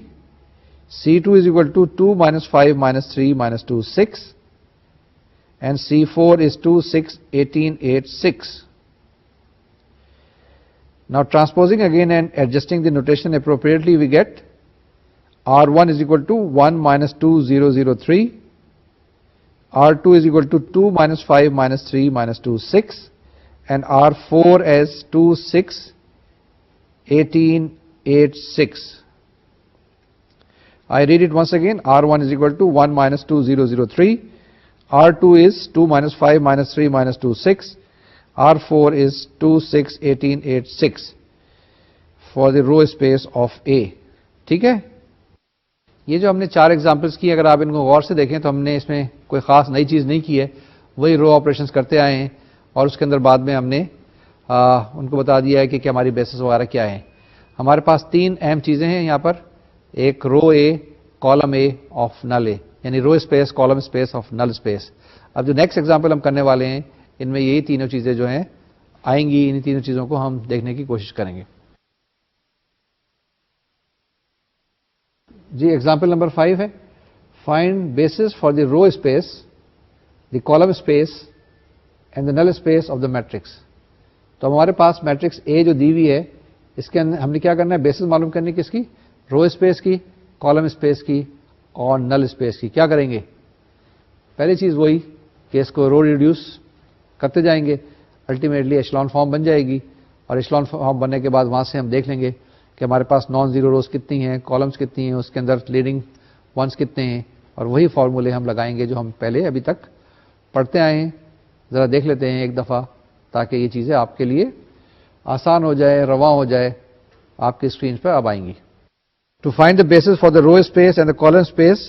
C2 is equal to 2 -5 -3 -2 6. And C4 is 2 6 18 8 6. Now transposing again and adjusting the notation appropriately, we get R1 is equal to 1 -2 0 0 3. R2 is equal to 2 -5 -3 -2 6. And R4 as 2 6 18 8 6. I read it once again. R1 is equal to 1 -2 0 0 3. R2 is 2 -5 -3 -2 6. R4 is 2 6 18 8 6 for the row space of A. ٹھیک ہے. یہ جو ہم نے 4 examples کی اگر آپ ان کو غور سے دیکھیں تو ہم نے اس میں کوئی خاص نئی چیز نہیں کی ہے. وہی رو آپریشنس کرتے آئے ہیں اور اس کے اندر بعد میں ہم نے ان کو بتا دیا ہے کہ ہماری بیسس وغیرہ کیا ہیں. ہمارے پاس 3 اہم چیزیں ہیں یہاں پر. ایک رو a column A of null اے یعنی row space column space of null space. اب جو نیکسٹ ایگزامپل ہم کرنے والے ہیں ان میں یہی تینوں چیزیں جو ہیں آئیں گی. ان تینوں چیزوں کو ہم دیکھنے کی کوشش کریں گے. جی ایگزامپل نمبر 5 ہے. Find basis for the row space, the column space and the null space of the matrix. تو ہمارے پاس میٹرکس اے جو دی ہوئی ہے اس کے اندر ہم نے کیا کرنا ہے؟ بیسس معلوم کرنی کس کی؟ رو اسپیس کی, کالم اسپیس کی اور نل اسپیس کی. کیا کریں گے؟ پہلی چیز وہی کہ اس کو رو ریڈیوس کرتے جائیں گے. الٹیمیٹلی ایشلون فارم بن جائے گی اور ایشلون فارم بننے کے بعد وہاں سے ہم دیکھ لیں گے کہ ہمارے پاس نان زیرو روز کتنی ہیں, کالمس کتنی ہیں, اس کے اندر لیڈنگ ونس کتنے ہیں, اور وہی فارمولے ہم لگائیں گے جو ہم پہلے ابھی تک پڑھتے آئے ہیں. ذرا دیکھ لیتے ہیں ایک دفعہ تاکہ یہ چیزیں آپ کے لیے آسان ہو جائے, رواں ہو جائے. آپ کی اسکرین پر اب آئیں گی. To find the basis for the row space and the column space,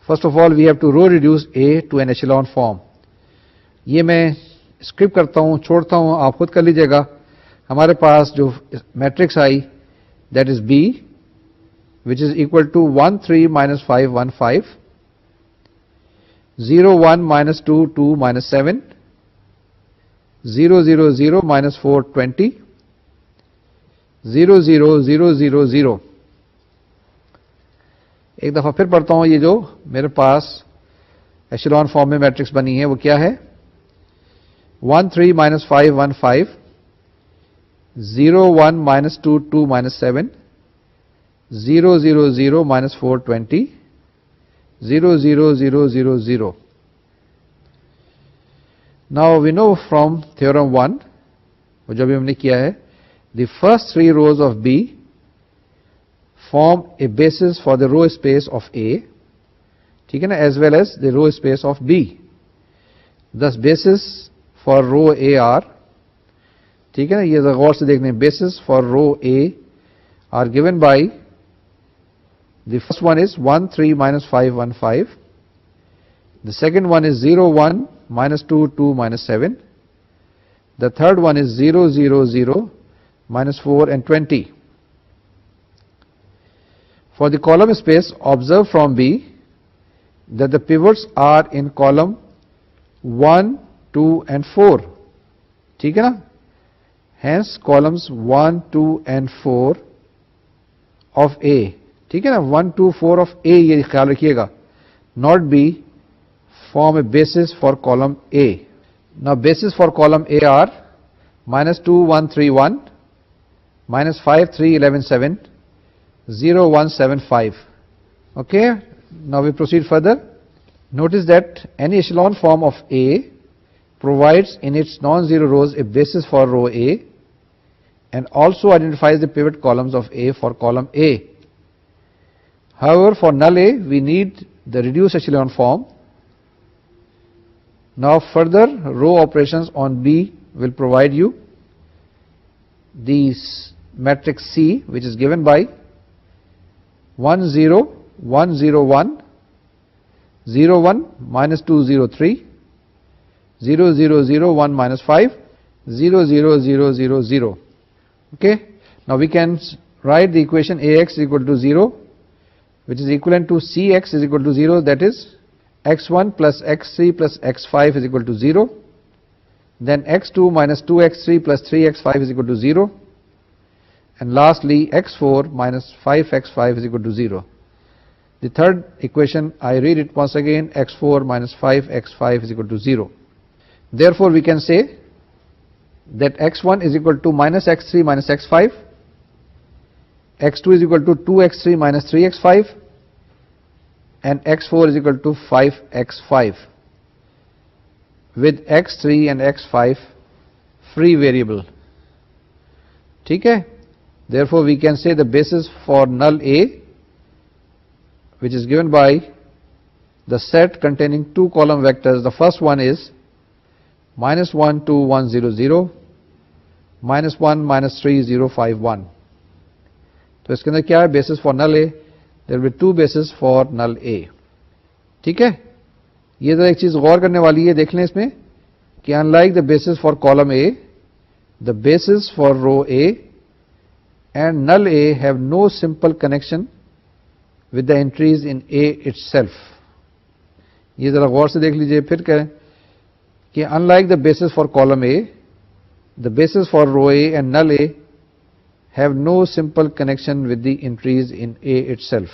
first of all we have to row reduce A to an echelon form. یہ میں اسکرپ کرتا ہوں, چھوڑتا ہوں, آپ خود کر لیجیے گا. ہمارے پاس جو میٹرکس آئی that is B which is equal to 1 3 minus 5 1 5, 0 1 minus 2 2 minus 7, 0 0 0 minus 4 20, 0 0 0 0 0. ایک دفعہ پھر پڑھتا ہوں. یہ جو میرے پاس ایشلون فارم میں میٹرکس بنی ہے وہ کیا ہے؟ 1 3 minus 5 1 5, 0 1 minus 2 2 minus 7, 0 0 0 minus 4 20, 0 0 0 0 0. Now we know from theorem 1 وہ جو بھی ہم نے کیا ہے, the first 3 rows of B form a basis for the row space of A, ٹھیک ہے نا, as well as the row space of B. Thus basis for row A are, ٹھیک ہے نا, یہ غور سے دیکھنے, basis for row A are given by, the first one is 1 3 minus 5 1 5, the second one is 0 1 minus 2 2 minus 7, the third one is 0 0 0 minus 4 and 20. For the column space, observe from B that the pivots are in column 1 2 and 4, ٹھیک ہے نا, hence columns 1 2 and 4 of A, ٹھیک ہے نا, 1 2 4 of A, یہ خیال رکھیے گا, not B, form a basis for column A. Now basis for column A are minus 2 1 3 1, minus 5 3 11 7, 0 1 7 5. Okay, now we proceed further. Notice that any echelon form of A provides in its non-zero rows a basis for row A and also identifies the pivot columns of A for column A. However, for null A, we need the reduced echelon form. Now further row operations on B will provide you this matrix C, which is given by 1 0 1 0 1, 0 1 minus 2 0 3, 0 0 0 1 minus 5, 0 0 0 0 0. Okay, now we can write the equation Ax is equal to 0, which is equivalent to Cx is equal to 0, that is x1 plus x3 plus x5 is equal to 0, then x2 minus 2x3 plus 3x5 is equal to 0, and lastly x4 minus 5x5 is equal to 0. The third equation, I read it once again, x4 minus 5x5 is equal to 0. Therefore we can say that x1 is equal to minus x3 minus x5, x2 is equal to 2x3 minus 3x5, and x4 is equal to 5x5 with x3 and x5 free variable. ٹھیک ہے, therefore we can say the basis for null A, which is given by the set containing 2 column vectors. The first one is minus 1 2 1 0 0, minus 1 minus 3 0 5 1. تو اس کے اندر کیا ہے, basis for null A, there will be 2 bases for null A. ٹھیک ہے, یہ ذرا ایک چیز غور کرنے والی ہے, دیکھ لیں اس میں کہ unlike the basis for column A, the basis for row A and null A have no simple connection with the entries in A itself. یہ ذرا غور سے دیکھ لیجئے پھر کہیں کہ unlike the basis for column A, the basis for row A and null A have no simple connection with the entries in A itself.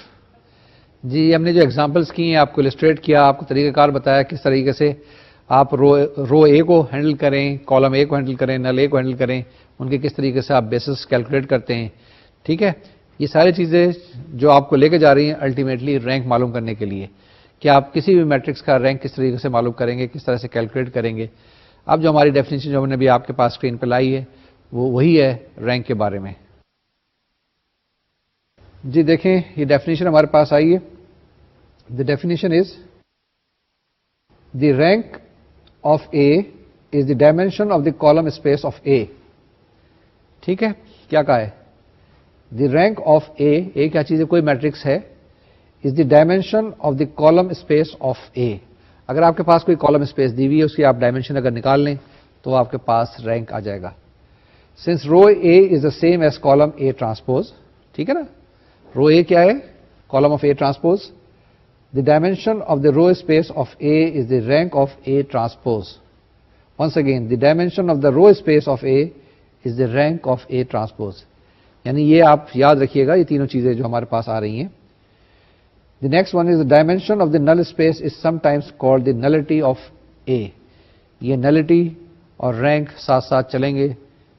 جی ہم نے جو ایگزامپلس کی ہیں آپ کو السٹریٹ کیا, آپ کو طریقہ کار بتایا کس طریقے سے آپ رو اے کو ہینڈل کریں, کالم اے کو ہینڈل کریں, نل اے کو ہینڈل کریں, ان کے کس طریقے سے آپ بیسس کیلکولیٹ کرتے ہیں. ٹھیک ہے, یہ ساری چیزیں جو آپ کو لے کے جا رہی ہیں الٹیمیٹلی رینک معلوم کرنے کے لیے کہ آپ کسی بھی میٹرکس کا رینک کس طریقے سے معلوم کریں گے, کس طرح سے کیلکولیٹ کریں گے. اب جو ہماری ڈیفینیشن جو ہم نے بھی آپ کے پاس اسکرین پہ لائی ہے وہ وہی ہے رینک کے بارے میں. جی دیکھیں یہ ڈیفینیشن ہمارے پاس آئی ہے. The definition is the rank of A is the dimension of the column space of A. ٹھیک ہے, کیا کہا ہے, the rank of A کیا چیز ہے, کوئی میٹرکس ہے, is the dimension of the column space of A. اگر آپ کے پاس کوئی کالم اسپیس دی ہوئی ہے اس کی آپ ڈائمینشن اگر نکال لیں تو آپ کے پاس رینک آ جائے گا. since row A is the same as column A transpose, ٹھیک ہے نا, رو A کیا ہے, column of A transpose. The dimension of the row space of A is the rank of A transpose. Once again, the dimension of the row space of A is the rank of A transpose. یعنی یہ آپ یاد رکھیے گا, یہ تینوں چیزیں جو ہمارے پاس آ رہی ہیں. The next one is the dimension of the null space is sometimes called the nullity of A. یہ nullity اور rank ساتھ ساتھ چلیں گے,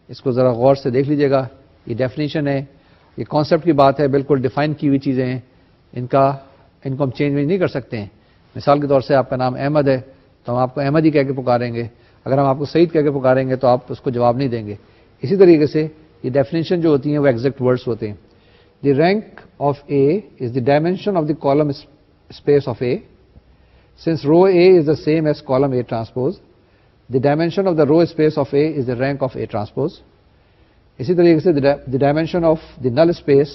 اس کو ذرا غور سے دیکھ لیجیے گا. یہ ڈیفینیشن ہے, یہ کانسیپٹ کی بات ہے, بالکل ڈیفائن کی ہوئی چیزیں ہیں, ان کو ہم چینج نہیں کر سکتے ہیں. مثال کے طور سے آپ کا نام احمد ہے تو ہم آپ کو احمد ہی کہہ کے پکاریں گے, اگر ہم آپ کو سعید کہہ کے پکاریں گے تو آپ اس کو جواب نہیں دیں گے. اسی طریقے سے یہ ڈیفینیشن جو ہوتی ہیں وہ ایگزیکٹ ورڈس ہوتے ہیں. دی rank of A is the dimension of the column space of a. Since row A is the same as column A transpose, the dimension of the row space of A is the rank of A transpose. اسی طریقے سے the dimension of the null space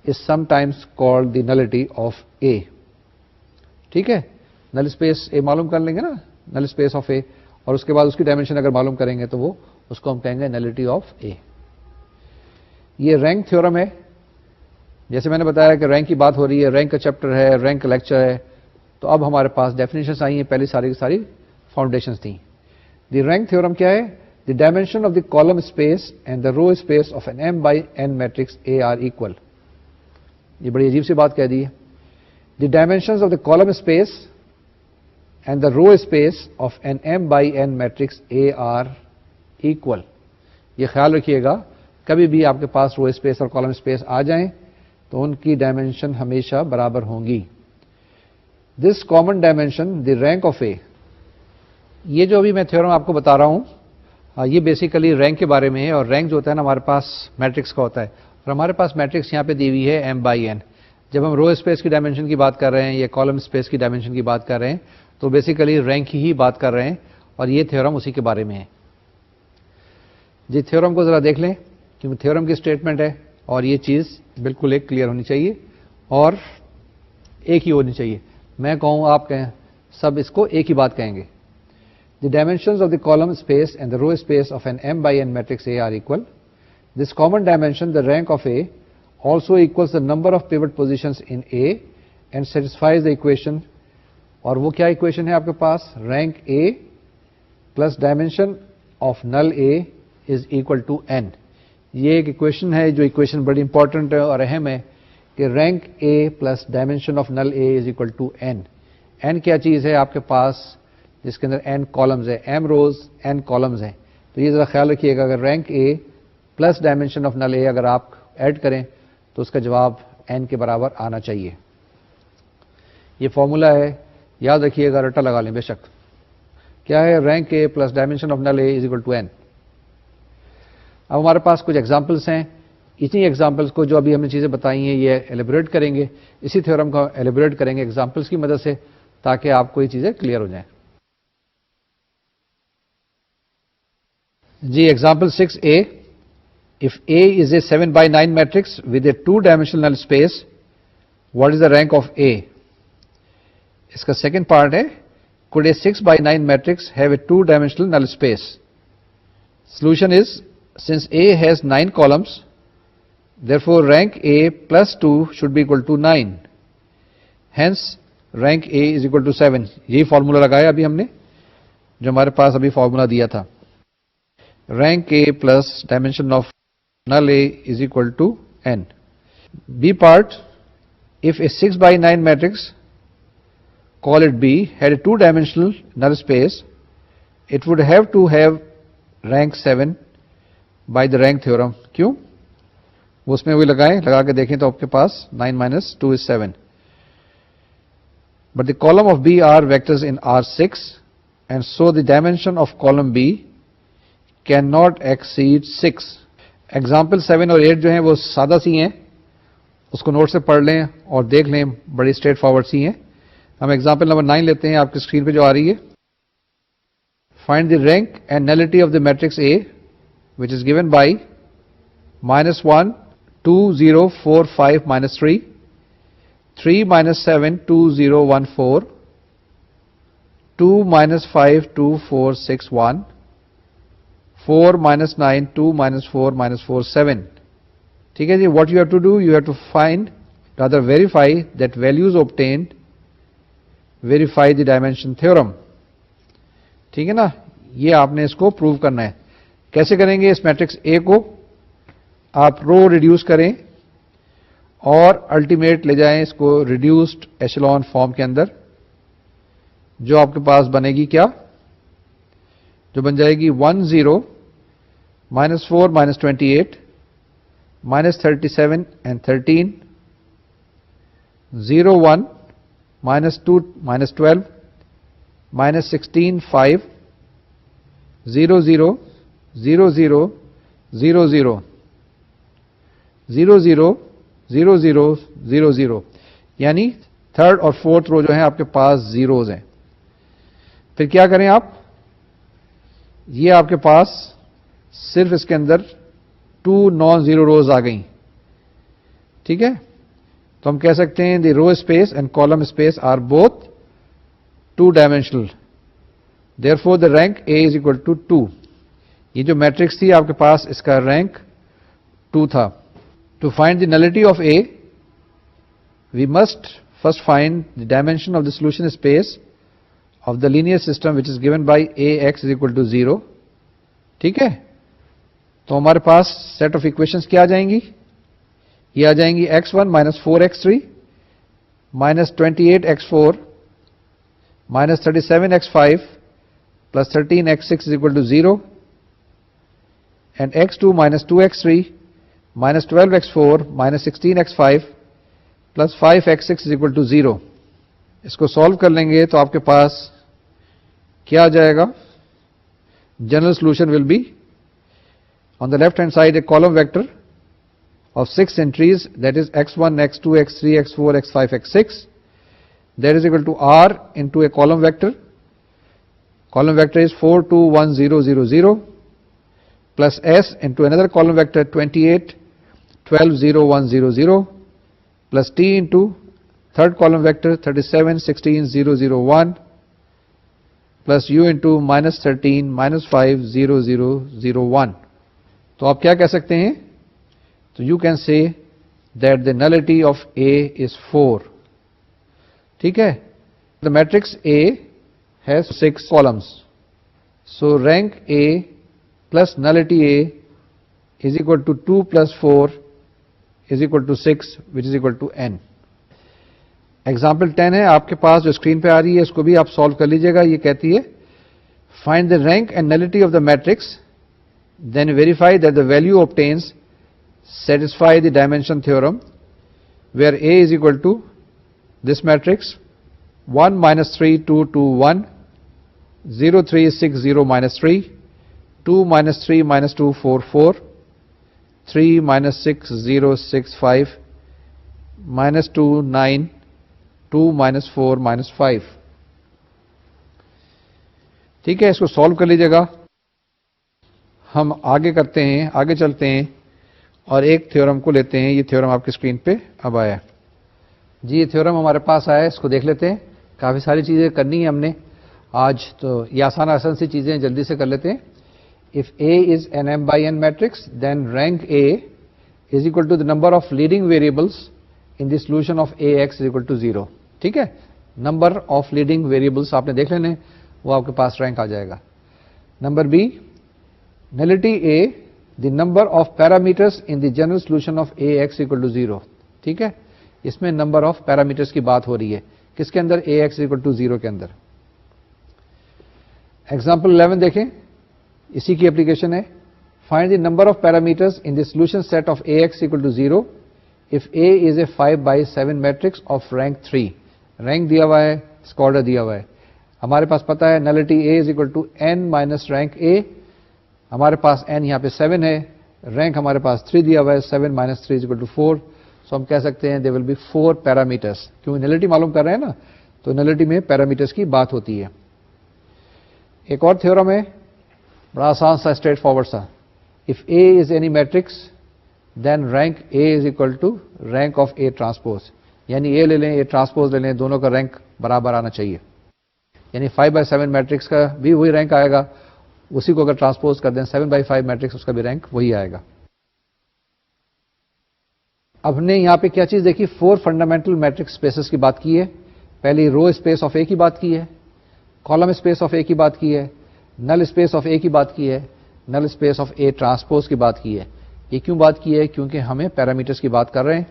is sometimes called the nullity of A. ٹھیک ہے, null space A معلوم کر لیں گے نا, null space of A, اور اس کے بعد اس کی ڈائمینشن اگر معلوم کریں گے تو وہ اس کو ہم کہیں گے nullity of A. یہ رینک تھیورم ہے. جیسے میں نے بتایا کہ رینک کی بات ہو رہی ہے, رینک کا چیپٹر ہے, رینک کا لیکچر ہے, تو اب ہمارے پاس ڈیفینیشنس آئی ہیں, پہلی ساری کی ساری فاؤنڈیشنس تھیں. دی رینک تھیورم کیا ہے؟ The dimension of the column space and the row space of an m by n matrix A are equal. یہ بڑی عجیب سی بات کہہ دی ہے. The dimensions of the column space and the row space of an m by n matrix A are equal. یہ خیال رکھیے گا, کبھی بھی آپ کے پاس رو اسپیس اور کالم اسپیس آ جائیں تو ان کی ڈائمینشن ہمیشہ برابر ہوں گی. This common dimension the rank of A. یہ جو ابھی میں تھیورم آپ کو بتا رہا ہوں یہ بیسیکلی رینک کے بارے میں ہے, اور رینک جو ہوتا ہے نا ہمارے پاس میٹرکس کا ہوتا ہے, اور ہمارے پاس میٹرکس یہاں پہ دی ہوئی ہے ایم بائی این. جب ہم رو اسپیس کی ڈائمینشن کی بات کر رہے ہیں یا کالم اسپیس کی ڈائمینشن کی بات کر رہے ہیں تو بیسیکلی رینک ہی بات کر رہے ہیں, اور یہ تھیورم اسی کے بارے میں ہے. جی تھیورم کو ذرا دیکھ لیں, کیونکہ تھیورم کی اسٹیٹمنٹ ہے اور یہ چیز بالکل ایک کلیئر ہونی چاہیے اور ایک ہی ہونی چاہیے. میں کہوں آپ کہیں سب اس کو ایک ہی بات کہیں گے. The dimensions of the column space and the row space of an m by n matrix A are equal. This common dimension the rank of A also equals the number of pivot positions in A and satisfies the equation. اور وہ کیا equation ہے آپ کے پاس؟ Rank A plus dimension of null A is equal to n. یہ ایک equation ہے جو اکویشن بڑی امپورٹنٹ ہے اور اہم ہے کہ rank A plus dimension of null A is equal to n. N کیا چیز ہے آپ کے پاس جس کے اندر این کالمز ہے, ایم روز این کالمز ہیں. تو یہ ذرا خیال رکھیے گا, اگر rank A plus dimension of null A اگر آپ ایڈ کریں تو اس کا جواب این کے برابر آنا چاہیے. یہ فارمولا ہے, یاد رکھیے گا, رٹا لگا لیں بے شک. کیا ہے؟ Rank A plus dimension of null A is equal to n. اب ہمارے پاس کچھ ایگزامپلس ہیں. اتنی ایگزامپلس کو جو ابھی ہم نے چیزیں بتائی ہیں یہ ایلیبریٹ کریں گے, اسی تھیورم کو ایلیبریٹ کریں گے ایگزامپلس کی مدد سے, تاکہ آپ کو یہ چیزیں کلیئر ہو جائیں. جی example 6a. If A is a 7/9 matrix with a two-dimensional null space, what is the rank of A? اس کا سیکنڈ پارٹ ہے, could a 6/9 matrix have a two-dimensional null space? Solution is, since A has 9 columns, therefore rank A plus 2 should be equal to 9. Hence, rank A is equal to 7. یہی formula لگایا ابھی ہم نے جو ہمارے پاس ابھی formula دیا تھا. Rank A plus dimension of null A is equal to n. B part, if a 6/9 matrix, call it B, had a two-dimensional null space, it would have to have rank 7 by the rank theorem. کیوں؟ وہ اس میں وہی لگائیں, لگا کے دیکھیں تو آپ کے پاس 9 minus 2 is 7. But the column of B are vectors in R6, and so the dimension of column B cannot exceed 6. Example 7 اور 8 جو ہیں وہ سادہ سی ہیں, اس کو نوٹ سے پڑھ لیں اور دیکھ لیں, بڑی اسٹریٹ فارورڈ سی ہیں. ہم ایگزامپل نمبر 9 لیتے ہیں, آپ کی اسکرین پہ جو آ رہی ہے. Find the rank and nullity of the matrix a which is given by -1 2 0 4 5 -3 3 -7 2 0 1 4 2 -5 2 4 6 1 4 -9 2 -4 -4 7. ٹھیک ہے جی. What you have to do, you have to find rather verify that values obtained, verify the dimension theorem. ٹھیک ہے نا, یہ آپ نے اس کو پروو کرنا ہے. کیسے کریں گے؟ اس میٹرکس اے کو آپ رو ریڈیوس کریں اور الٹیمیٹ لے جائیں اس کو ریڈیوسڈ ایشلون فارم کے اندر, جو آپ کے پاس بنے گی کیا, جو بن جائے گی 1 0 -4 -28 -37 and 13 0 1 -2 -12 -16 5 0 0 0 0 0 0 0 0 0 0 0 0, یعنی تھرڈ اور فورتھ رو جو ہے آپ کے پاس زیروز ہیں. پھر کیا کریں آپ؟ یہ آپ کے پاس صرف اس کے اندر 2 نان زیرو روز آ گئیں. ٹھیک ہے، تو ہم کہہ سکتے ہیں the row space and column space are both 2 dimensional. Therefore the rank A is equal to 2. یہ جو میٹرکس تھی آپ کے پاس اس کا رینک 2 تھا. To find the nullity of A we must first find the dimension of the solution space of the linear system which is given by ax is equal to 0. ٹھیک ہے، تو ہمارے پاس سیٹ آف اکویشنز کیا آ جائیں گی؟ یہ آ جائیں گی x1 minus 4x3 minus 28x4 minus 37x5 plus 13x6 is equal to 0 and x2 minus 2x3 minus 12x4 minus 16x5 plus 5x6 is equal to 0. اس کو سالو کر لیں گے تو آپ کے پاس کیا آ جائے گا؟ General solution will be on the left hand side a column vector of 6 entries that is x1 x2 x3 x4 x5 x6 that is equal to r into a column vector. Column vector is 4 2 1 0 0 0 plus s into another column vector 28 12 0 1 0 0 plus t into third column vector 37 16 0 0 1 plus u into minus 13 minus 5 0 0 0 1. تو آپ کیا کہہ سکتے ہیں؟ تو you can say that the nullity of A is 4. ٹھیک ہے، the matrix A has 6 columns. So rank A plus nullity A is equal to 2 plus 4 is equal to 6 which is equal to n. Example 10 ہے آپ کے پاس جو screen پہ آ رہی ہے، اس کو بھی آپ سالو کر لیجیے گا. یہ کہتی ہے find the rank and nullity of the matrix then verify that the value obtains satisfy the dimension theorem where A is equal to this matrix 1 minus 3 2 2 1 0 3 6 0 minus 3 2 minus 3 minus 2 4 4 3 minus 6 0 6 5 minus 2 9 2 minus 4 minus 5. ٹھیک ہے، اس کو solve کر لیجیے گا. ہم آگے کرتے ہیں، آگے چلتے ہیں اور ایک تھیورم کو لیتے ہیں. یہ تھیورم آپ کی اسکرین پہ اب آیا. جی یہ تھیورم ہمارے پاس آیا ہے، اس کو دیکھ لیتے ہیں. کافی ساری چیزیں کرنی ہیں ہم نے آج، تو یہ آسان سی چیزیں جلدی سے کر لیتے ہیں. If A is an m by n matrix, then rank A is equal to the number of leading variables in the solution of Ax is equal to 0. ٹھیک ہے، نمبر آف لیڈنگ ویریبلس آپ نے دیکھ لینے، وہ آپ کے پاس رینک آ جائے گا. Number B, nullity A the number of parameters in the general solution of Ax equal to 0. ٹھیک ہے، اس میں نمبر آف پیرامیٹرس کی بات ہو رہی ہے. کس کے اندر؟ Ax equal to 0 کے اندر. ایگزامپل 11 دیکھیں، اسی کی اپلیکیشن ہے. Find the number of parameters in the solution set of Ax equal to 0 if A is a 5 by 7 matrix of rank 3. Rank دیا ہوا ہے، اسکواڈر دیا ہوا ہے. ہمارے پاس پتا ہے nullity A is equal to n minus rank A. ہمارے پاس n یہاں پہ 7 ہے، رینک ہمارے پاس 3 دیا ہوا ہے. 7 minus 3 is equal to 4. سو ہم کہہ سکتے ہیں there will be 4 parameters. کیوں نلٹی معلوم کر رہے ہیں نا، تو نلٹی میں پیرامیٹرز کی بات ہوتی ہے. ایک اور تھیورم ہے، بڑا آسان سا، اسٹریٹ فارورڈ سا. If A is any matrix then rank A is equal to rank of A transpose. یعنی A لے لیں، A transpose لے لیں، دونوں کا رینک برابر آنا چاہیے. یعنی 5 by 7 میٹرکس کا بھی وہی رینک آئے گا، اسی کو اگر ٹرانسپوز کر دیں 7 by 5 میٹرکس، اس کا بھی رینک وہی آئے گا. اب نے یہاں پہ کیا چیز دیکھی؟ 4 فنڈامنٹل میٹرک اسپیسز کی بات کی ہے. پہلی رو اسپیس آف اے کی بات کی ہے، کالم اسپیس آف اے کی بات کی ہے، نل اسپیس آف اے کی بات کی ہے، نل اسپیس آف اے ٹرانسپوز کی بات کی ہے. یہ کیوں بات کی ہے؟ کیونکہ ہمیں پیرامیٹرز کی بات کر رہے ہیں.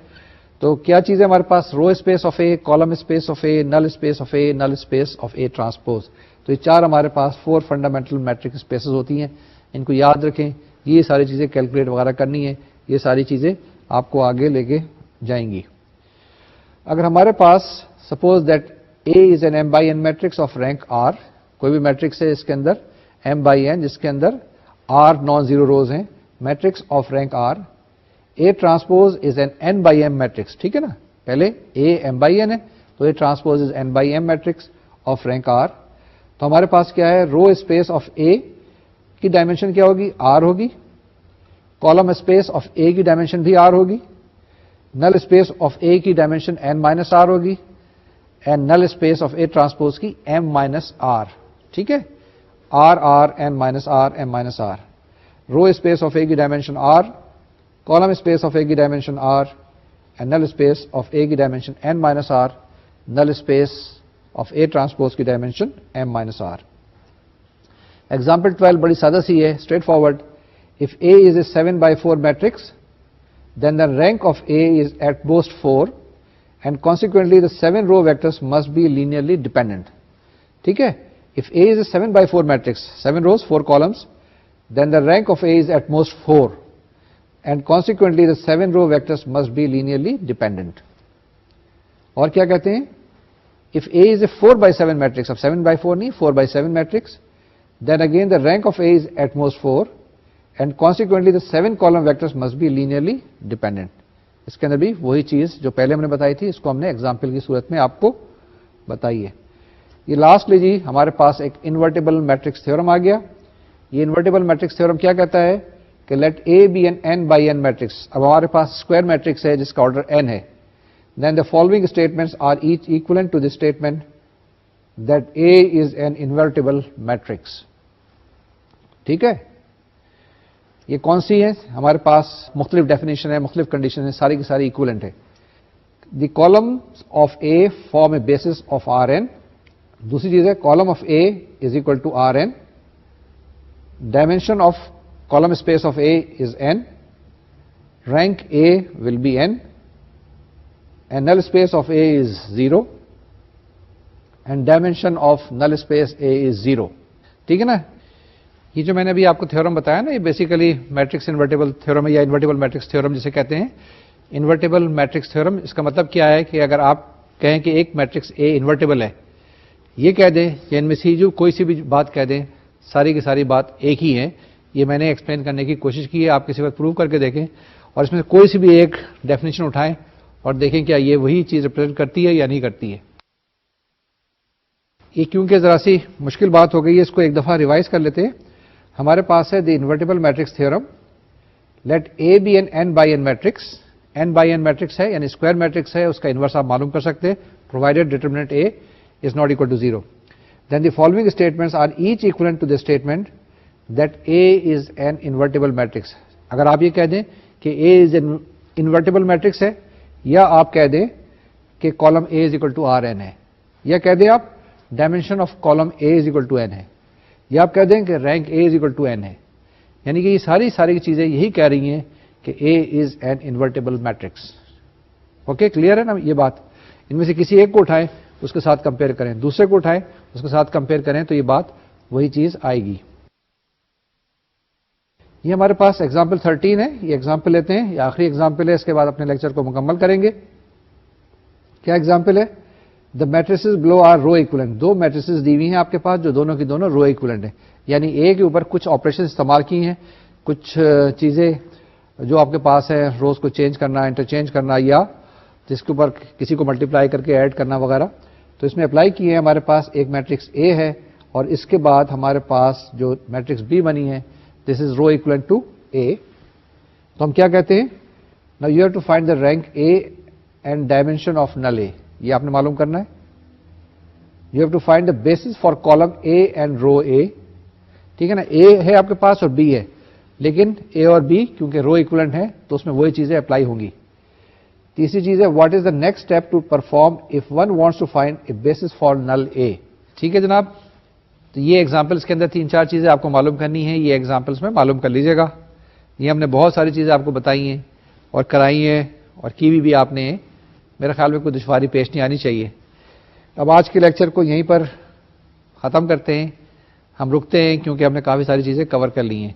تو کیا چیز ہے ہمارے پاس؟ Row space of A, column space of A, null space of A, null space of A transpose. تو یہ 4 ہمارے پاس 4 فنڈامنٹل میٹرک اسپیسز ہوتی ہیں. ان کو یاد رکھیں، یہ ساری چیزیں کیلکولیٹ وغیرہ کرنی ہے، یہ ساری چیزیں آپ کو آگے لے کے جائیں گی. اگر ہمارے پاس suppose that A is an m by n matrix of rank R، کوئی بھی میٹرکس ہے اس کے اندر m by n جس کے اندر R نان زیرو روز ہیں، matrix of rank R A transpose is an n by m matrix. ٹھیک ہے نا, پہلے اے m بائی n ہے تو A transpose is n by m matrix of rank R. تو ہمارے پاس کیا ہے, رو اسپیس آف اے کی ڈائمینشن کیا ہوگی, آر ہوگی. کالم اسپیس آف اے کی ڈائمینشن بھی آر ہوگی. نل اسپیس آف اے کی ڈائمینشن n مائنس آر ہوگی. And null space of A transpose کی m مائنس آر. ٹھیک ہے, r r n minus r m minus r. Row space of A کی dimension r, column space of A کی dimension r, and null space of A کی dimension n minus r. Null space of A transpose کی dimension m minus r. Example 12 بڑی سادہ سی ہے, straight forward. If A is a 7 by 4 matrix, then the rank of A is at most 4 and consequently the 7 row vectors must be linearly dependent. ٹھیک ہے, if A is a 7 by 4 matrix, 7 rows, 4 columns, then the rank of A is at most 4 and consequently the 7 row vectors must be linearly dependent. اور کیا کہتے ہیں, if A is a 4 by 7 matrix, اب 7 by 4 نہیں, 4 by 7 matrix, then again the rank of A is at most 4 and consequently the 7 column vectors must be linearly dependent. اس کے اندر بھی وہی چیز جو پہلے ہم نے بتائی تھی, اس کو ہم نے ایگزامپل کی صورت میں آپ کو بتائی ہے. یہ لاسٹلی جی ہمارے پاس ایک انورٹیبل میٹرکس تھیورم آ گیا. یہ انورٹیبل میٹرکس تھیورم کیا کہتا ہے کہ let A be an n by n matrix. اب ہمارے پاس اسکوائر میٹرکس ہے جس کا آرڈر n ہے. Then the following statements are each equivalent to the statement that A is an invertible matrix. ٹھیک ہے, یہ کون سی ہے, ہمارے پاس مختلف ڈیفینیشن ہے, مختلف کنڈیشن ہے, ساری کی ساری ایکولنٹ ہے. The column of A form a basis of R n. دوسری چیز ہے column of A is equal to R n. Dimension of column space of A is n. Rank A will be n. And null space of A is 0 and dimension of null space A is 0. ٹھیک ہے نا. یہ جو میں نے ابھی آپ کو تھیورم بتایا نا, یہ بیسیکلی میٹرکس انورٹیبل تھیورم ہے یا انورٹیبل میٹرکس تھیورم جسے کہتے ہیں. انورٹیبل میٹرکس تھیورم, اس کا مطلب کیا ہے کہ اگر آپ کہیں کہ ایک میٹرکس اے انورٹیبل ہے, یہ کہہ دیں یا ان میں سے جو کوئی سی بھی بات کہہ دیں, ساری کی ساری بات ایک ہی ہے. یہ میں نے ایکسپلین کرنے کی کوشش کی ہے, آپ کسی وقت پروو کر کے دیکھیں اور اس میں سے کوئی سی بھی ایک ڈیفینیشن اٹھائیں اور دیکھیں کیا یہ وہی چیز ریپرزینٹ کرتی ہے یا نہیں کرتی ہے. یہ کیونکہ ذرا سی مشکل بات ہو گئی ہے, اس کو ایک دفعہ ریوائز کر لیتے ہیں. ہمارے پاس ہے the invertible matrix theorem. Let A be an n by n matrix. n by n matrix ہے یعنی اسکوائر میٹرکس ہے, اس کا انورس آپ معلوم کر سکتے ہیں provided determinant A is not equal to 0. Then the following statements are each equivalent to the statement that A is an invertible matrix. اگر آپ یہ کہہ دیں کہ A is an invertible matrix ہے, یا آپ کہہ دیں کہ column A is equal to R n ہے, یا کہہ دیں آپ dimension of column A is equal to n ہے, یا آپ کہہ دیں کہ rank A is equal to n ہے. یعنی کہ یہ ساری چیزیں یہی کہہ رہی ہیں کہ A is an invertible matrix. Okay, clear ہے نا یہ بات. ان میں سے کسی ایک کو اٹھائیں, اس کے ساتھ کمپیئر کریں, دوسرے کو اٹھائیں, اس کے ساتھ کمپیئر کریں, تو یہ بات وہی چیز آئے گی. یہ ہمارے پاس ایگزامپل 13 ہے. یہ ایگزامپل لیتے ہیں, یہ آخری ایگزامپل ہے, اس کے بعد اپنے لیکچر کو مکمل کریں گے. کیا ایگزامپل ہے؟ The matrices below are row equivalent. دو میٹریسز دی ہوئی ہیں آپ کے پاس جو دونوں کی دونوں رو ایکولنٹ ہیں, یعنی اے کے اوپر کچھ آپریشن استعمال کی ہیں, کچھ چیزیں جو آپ کے پاس ہیں, روز کو چینج کرنا, انٹرچینج کرنا, یا جس کے اوپر کسی کو ملٹیپلائی کر کے ایڈ کرنا وغیرہ, تو اس میں اپلائی کی ہے. ہمارے پاس ایک میٹرکس اے ہے اور اس کے بعد ہمارے پاس جو میٹرکس بی بنی ہے, دس از رو ایکولنٹ ٹو اے. تو ہم کیا کہتے ہیں, نا you have to find the rank A and dimension of null A. یہ آپ نے معلوم کرنا ہے. You have to find the basis for column A and row A. ٹھیک ہے نا, اے ہے آپ کے پاس اور بی ہے, لیکن اے اور بی کیونکہ رو ایکولنٹ ہے تو اس میں وہی چیزیں اپلائی ہوں گی. تیسری چیز ہے what is the next step to perform if one wants to find a basis for null A. ٹھیک ہے جناب. تو یہ ایگزامپلس کے اندر 3-4 چیزیں آپ کو معلوم کرنی ہیں, یہ ایگزامپلس میں معلوم کر لیجیے گا. یہ ہم نے بہت ساری چیزیں آپ کو بتائی ہیں اور کرائی ہیں اور کی بھی آپ نے. میرے خیال میں کوئی دشواری پیش نہیں آنی چاہیے. اب آج کے لیکچر کو یہیں پر ختم کرتے ہیں, ہم رکتے ہیں کیونکہ ہم نے کافی ساری چیزیں کور کر لی ہیں.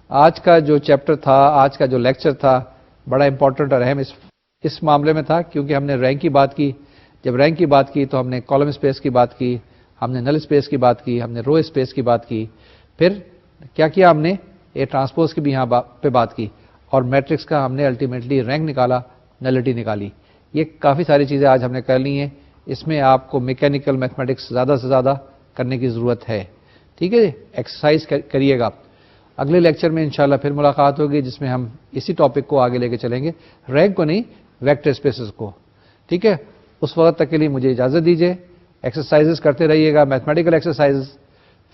آج کا جو چیپٹر تھا, آج کا جو لیکچر تھا, بڑا امپورٹنٹ اور اہم اس معاملے میں تھا کیونکہ ہم نے رینک کی بات کی. جب رینک کی بات کی تو ہم نے کالم اسپیس کی بات کی, ہم نے نل اسپیس کی بات کی, ہم نے رو اسپیس کی بات کی. پھر کیا کیا ہم نے, اے ٹرانسپوز کی بھی یہاں پہ بات کی, اور میٹرکس کا ہم نے الٹیمیٹلی رینک نکالا, نلٹی نکالی. یہ کافی ساری چیزیں آج ہم نے کر لی ہیں. اس میں آپ کو میکینیکل میتھمیٹکس زیادہ سے زیادہ کرنے کی ضرورت ہے. ٹھیک ہے, ایکسرسائز کریے گا. اگلے لیکچر میں انشاءاللہ پھر ملاقات ہوگی جس میں ہم اسی ٹاپک کو آگے لے کے چلیں گے, رینک کو نہیں, ویکٹر اسپیسز کو. ٹھیک ہے, اس وقت تک کے لیے مجھے اجازت دیجیے. ایکسرسائزز کرتے رہیے گا, mathematical exercises,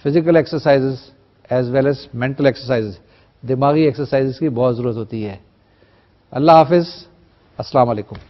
physical exercises as well as mental exercises. دماغی ایکسرسائزز کی بہت ضرورت ہوتی ہے. اللہ حافظ, السلام علیکم.